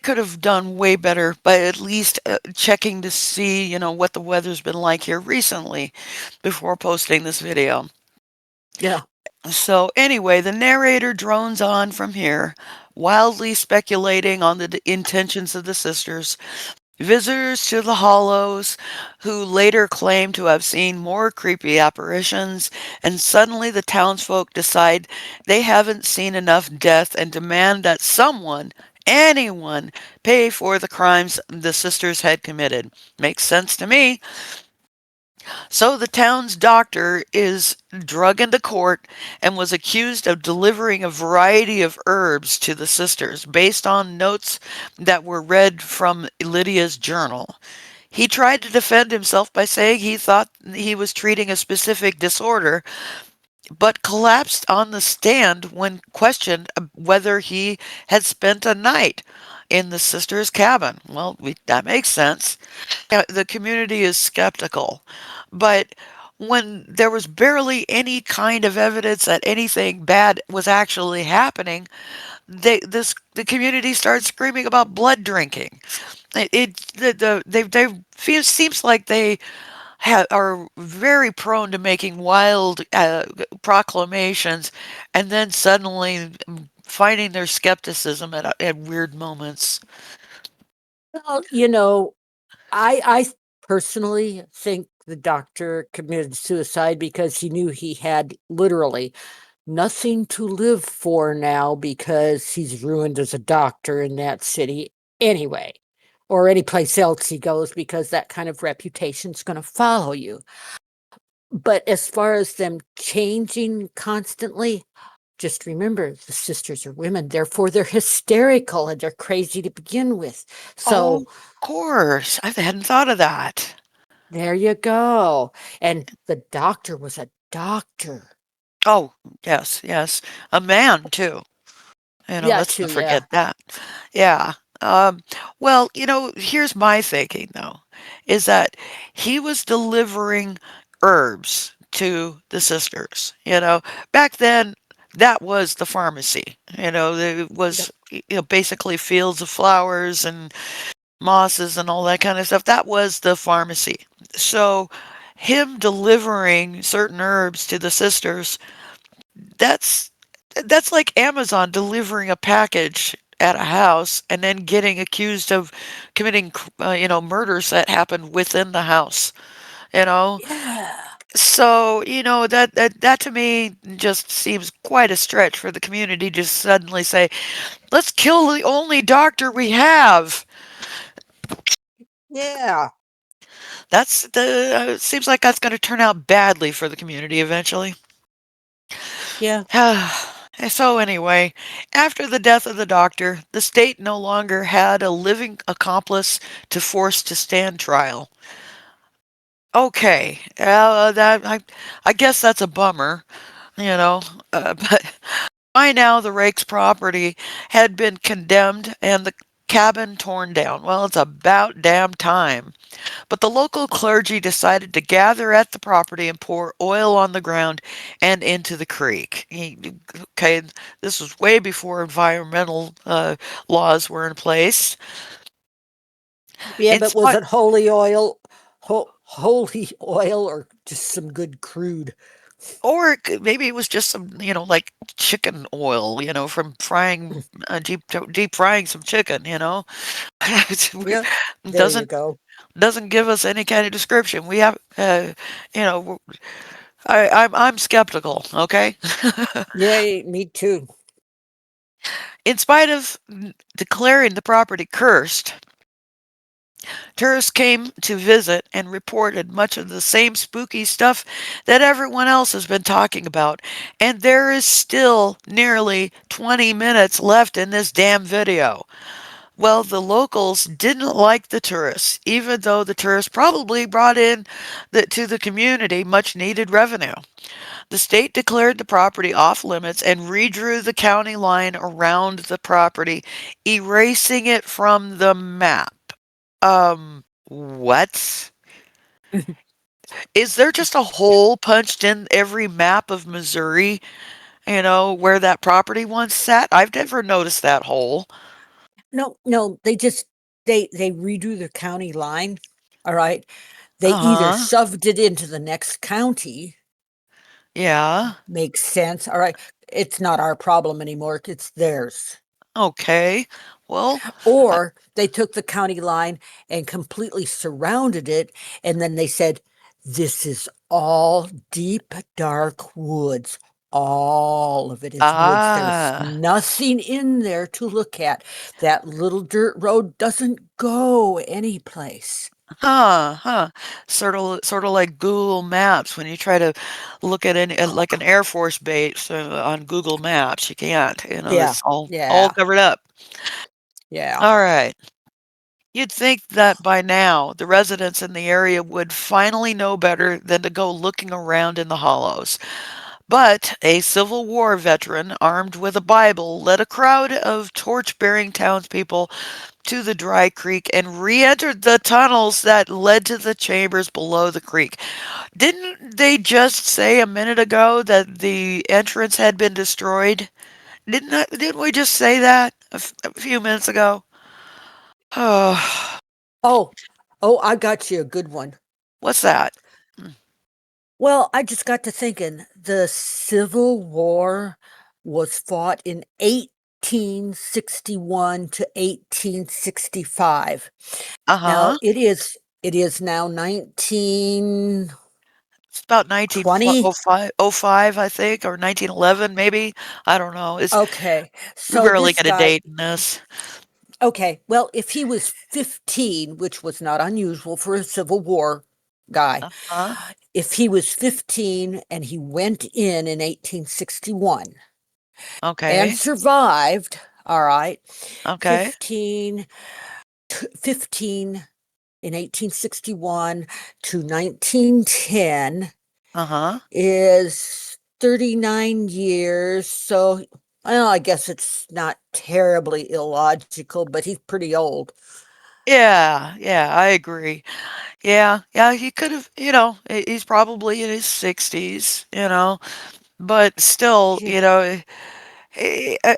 could have done way better by at least checking to see, what the weather's been like here recently before posting this video. Yeah. So anyway, the narrator drones on from here, wildly speculating on the intentions of the sisters. Visitors to the hollows, who later claim to have seen more creepy apparitions, and suddenly the townsfolk decide they haven't seen enough death and demand that someone, anyone, pay for the crimes the sisters had committed. Makes sense to me. So the town's doctor is drug into court and was accused of delivering a variety of herbs to the sisters based on notes that were read from Lydia's journal. He tried to defend himself by saying he thought he was treating a specific disorder, but collapsed on the stand when questioned whether he had spent a night in the sisters' cabin. Well, that makes sense. The community is skeptical, but when there was barely any kind of evidence that anything bad was actually happening, the community started screaming about blood drinking. They feel seems like they are very prone to making wild proclamations, and then suddenly finding their skepticism at weird moments. Well, I personally think the doctor committed suicide because he knew he had literally nothing to live for now because he's ruined as a doctor in that city anyway, or any place else he goes because that kind of reputation's going to follow you. But as far as them changing constantly, just remember the sisters are women, therefore they're hysterical and they're crazy to begin with. Oh, So of course. I hadn't thought of that. there you go. And the doctor was a doctor. Oh, yes, yes. A man, too. Yeah, Let's too. not Yeah. forget that. Yeah. Um, well, here's my thinking, though, is that he was delivering herbs to the sisters. Back then, that was the pharmacy. It Yep. was, basically fields of flowers and mosses and all that kind of stuff. That was the pharmacy. So, him delivering certain herbs to the sisters, that's that's like Amazon delivering a package at a house and then getting accused of committing, murders that happened within the house. You know, Yeah. so that to me just seems quite a stretch for the community to suddenly say, "Let's kill the only doctor we have." Yeah. Seems like that's going to turn out badly for the community eventually. Yeah. So anyway, after the death of the doctor, the state no longer had a living accomplice to force to stand trial. Okay, I guess that's a bummer, you know. But by now, the Rake's property had been condemned and the cabin torn down. Well, it's about damn time. But the local clergy decided to gather at the property and pour oil on the ground and into the creek. Okay, this was way before environmental laws were in place. Yeah, In but was spite, it holy oil, holy oil, or just some good crude? or maybe it was just some, like chicken oil, from frying, deep frying some chicken. Yeah, It there you doesn't go. doesn't give us any kind of description. We have, you know, I'm skeptical. Okay. Yeah, me too. In spite of declaring the property cursed, tourists came to visit and reported much of the same spooky stuff that everyone else has been talking about. And there is still nearly 20 minutes left in this damn video. Well, the locals didn't like the tourists, even though the tourists probably brought in to the community much needed revenue. The state declared the property off limits and redrew the county line around the property, erasing it from the map. What? Is there just a hole punched in every map of Missouri, where that property once sat? I've never noticed that hole. No, no, they redrew the county line, all right? They either Uh-huh. shoved it into the next county, Yeah. makes sense, all right? It's not our problem anymore, it's theirs. Okay. Well, uh, Or they took the county line and completely surrounded it, and then they said, "This is all deep, dark woods. All of it is woods. There's ah. nothing in there to look at. That little dirt road doesn't go anyplace." Huh. Sort of like Google Maps when you try to look at like an Air Force base on Google Maps, you can't. Yeah, It's all yeah, covered up. yeah. All right. You'd think that by now the residents in the area would finally know better than to go looking around in the hollows. But a Civil War veteran armed with a Bible led a crowd of torch-bearing townspeople to the dry creek and re-entered the tunnels that led to the chambers below the creek. Didn't they just say a minute ago that the entrance had been destroyed? Didn't we just say that a few minutes ago? Oh, Oh, oh, I got you a good one. what's that? Mm. Well, I just got to thinking the Civil War was fought in 1861 to 1865. Now Uh-huh. it is now 1920. It's about 1905, I think, or 1911, maybe. I don't know. Okay. We So rarely this get a guy, date in this. okay, well, if he was 15, which was not unusual for a Civil War guy, Uh-huh. if he was 15 and he went in 1861 and Okay. survived, all right, Okay. 15, 15 in 1861 to 1910 Uh-huh. is 39 years. So, well, I guess it's not terribly illogical, but he's pretty old. Yeah, I agree. Yeah, he could have, he's probably in his 60s, but still, Yeah.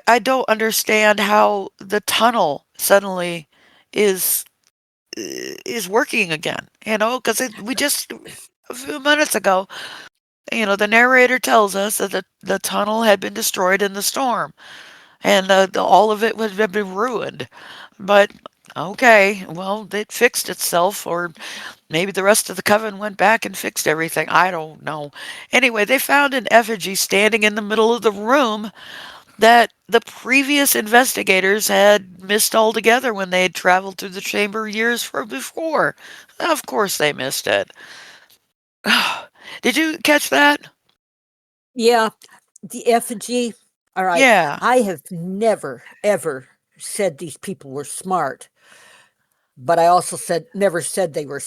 I don't understand how the tunnel suddenly is is working again, because we just a few minutes ago, the narrator tells us that the tunnel had been destroyed in the storm, and all of it would have been ruined. But okay, well, it fixed itself, or maybe the rest of the coven went back and fixed everything. I don't know. Anyway, they found an effigy standing in the middle of the room that the previous investigators had missed altogether when they had traveled through the chamber years before. Of course, they missed it. Did you catch that? Yeah, the effigy. All right. Yeah. I have never, ever said these people were smart, but I also never said they were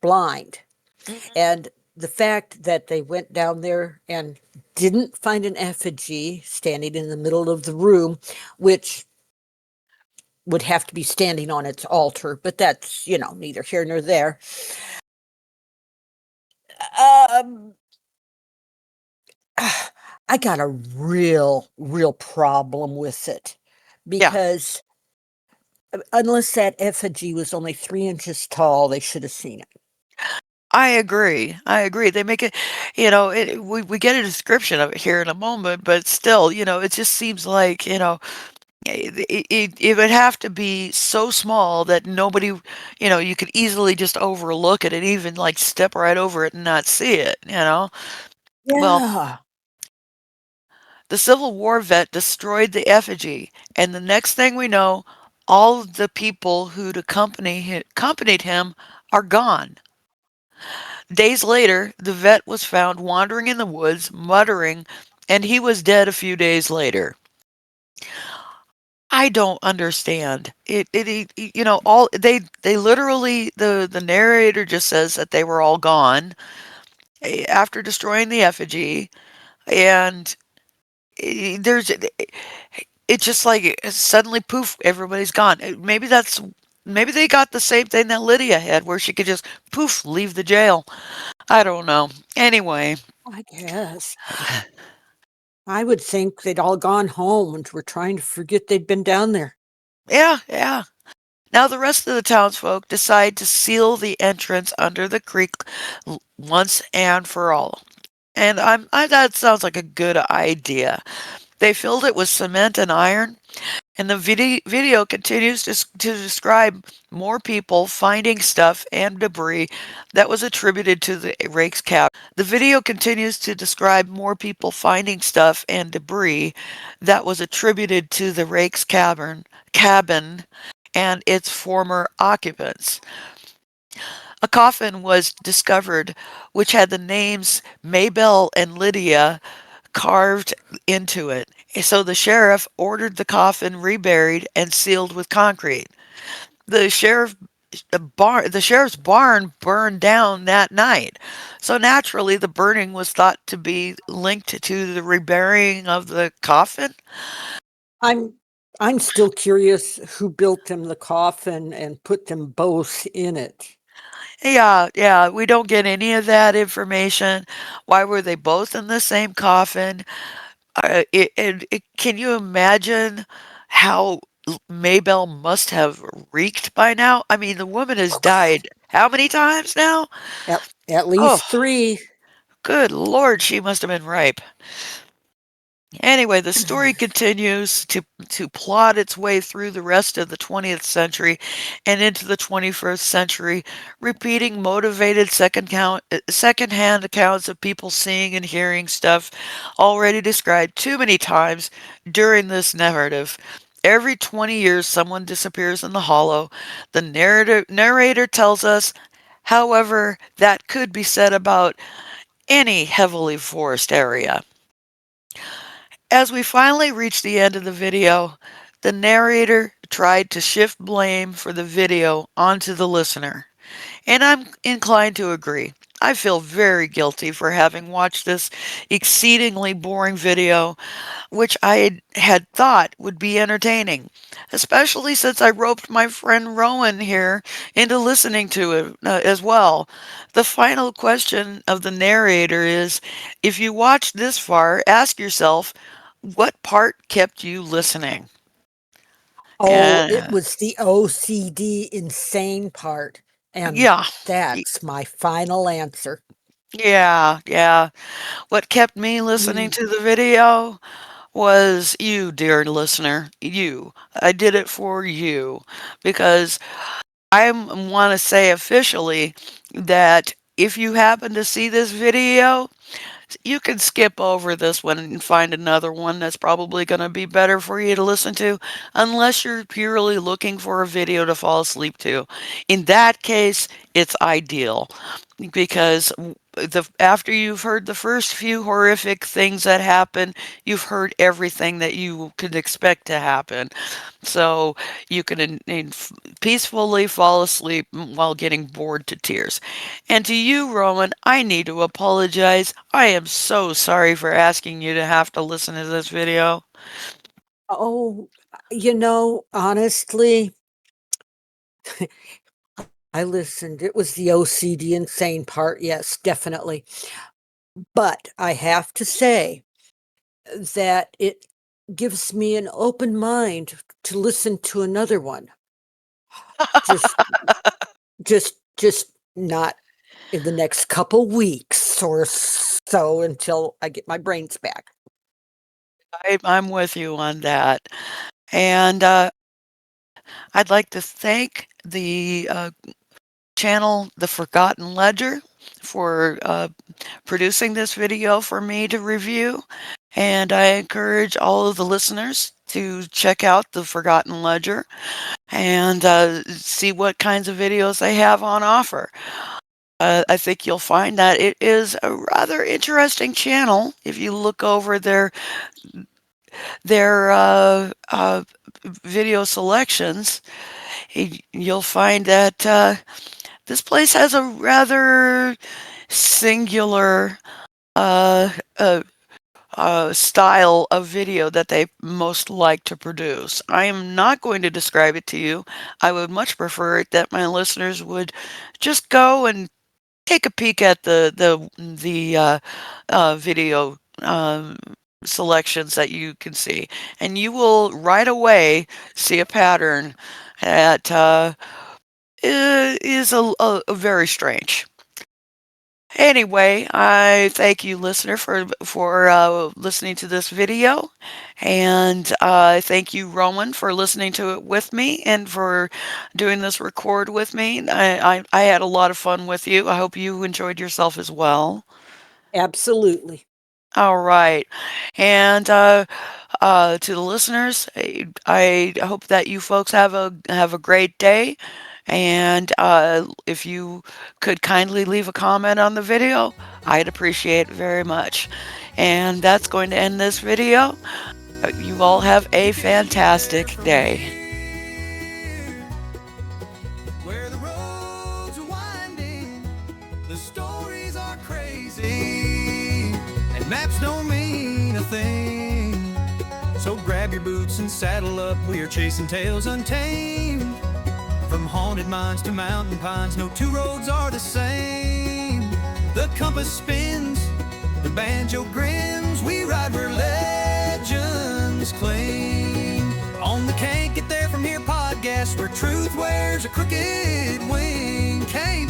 blind. Mhm. And the fact that they went down there and didn't find an effigy standing in the middle of the room, which would have to be standing on its altar, but that's, neither here nor there. Um, I got a real, real problem with it Yeah. because unless that effigy was only 3 inches tall, they should have seen it. I agree. I agree. They make it, we get a description of it here in a moment, but still, it just seems like, it would have to be so small that nobody, you could easily just overlook it and even like step right over it and not see it. Well, Yeah. the Civil War vet destroyed the effigy, and the next thing we know, all of the people who'd accompanied him are gone. Days later, the vet was found wandering in the woods, muttering, and he was dead a few days later. I don't understand. All they literally the narrator just says that they were all gone after destroying the effigy. and there's it's just like suddenly poof, everybody's gone. Maybe they got the same thing that Lydia had, where she could just poof leave the jail. I don't know. Anyway, I guess. I would think they'd all gone home and were trying to forget they'd been down there. yeah, yeah. Now the rest of the townsfolk decide to seal the entrance under the creek once and for all. And that sounds like a good idea. They filled it with cement and iron, and the video continues to describe more people finding stuff and debris that was attributed to the rake's cabin. The video continues to describe more people finding stuff and debris that was attributed to the rake's cabin and its former occupants. A coffin was discovered which had the names Maybelle and Lydia carved into it. So the sheriff ordered the coffin reburied and sealed with concrete. The sheriff the sheriff's barn burned down that night. So naturally the burning was thought to be linked to the reburying of the coffin. I'm I'm still curious who built them the coffin and put them both in it. Yeah, yeah, we don't get any of that information. Why were they both in the same coffin? Can you imagine how Maybelle must have reeked by now? I mean, the woman has died how many times now? At Oh, least 3. good Lord, she must have been ripe. Anyway, the story continues to plot its way through the rest of the 20th century and into the 21st century, repeating motivated secondhand accounts of people seeing and hearing stuff already described too many times during this narrative. Every 20 years, someone disappears in the hollow. The narrator tells us, however, that could be said about any heavily forested area. As we finally reached the end of the video, the narrator tried to shift blame for the video onto the listener. And I'm inclined to agree. I feel very guilty for having watched this exceedingly boring video, which had thought would be entertaining, especially since I roped my friend Rowan here into listening to it as well. The final question of the narrator is, if you watched this far, ask yourself, what part kept you listening? Oh, it And was the OCD insane part, and yeah, y- that's my final answer. yeah, yeah. What kept me listening Mm. to the video was you, dear listener. You. I did it for you because I want to say officially that if you happen to see this video, you can skip over this one and find another one that's probably going to be better for you to listen to, unless you're purely looking for a video to fall asleep to. In that case, it's ideal because after you've heard the first few horrific things that happen, you've heard everything that you could expect to happen. So you can peacefully fall asleep while getting bored to tears. And to you, Roman, I need to apologize. I am so sorry for asking you to have to listen to this video. Oh, honestly, I listened. It was the OCD insane part, yes, definitely. But I have to say that it gives me an open mind to listen to another one. Just just not in the next couple weeks or so until I get my brains back. I'm with you on that. And I'd like to thank the channel, The Forgotten Ledger, for producing this video for me to review. And I encourage all of the listeners to check out The Forgotten Ledger and see what kinds of videos they have on offer. I think you'll find that it is a rather interesting channel if you look over their video selections. You'll find that this place has a rather singular uh, uh, style of video that they most like to produce. I am not going to describe it to you. I would much prefer it that my listeners would just go and take a peek at the video selections that you can see, and you will right away see a pattern that is a very strange. Anyway, I thank you, listener, for listening to this video, and thank you, Roman, for listening to it with me and for doing this record with me. I had a lot of fun with you. I hope you enjoyed yourself as well. Absolutely. All right, and to the listeners, I hope that you folks have a great day. And if you could kindly leave a comment on the video, I'd appreciate it very much. And that's going to end this video. You all have a fantastic day. Where the roads are winding, the stories are crazy, and maps don't mean a thing. So grab your boots and saddle up, we are chasing tales untamed. From haunted mines to mountain pines, no two roads are the same. The compass spins, the banjo grins, we ride where legends claim. On the Can't Get There From Here podcast, where truth wears a crooked wing. Can't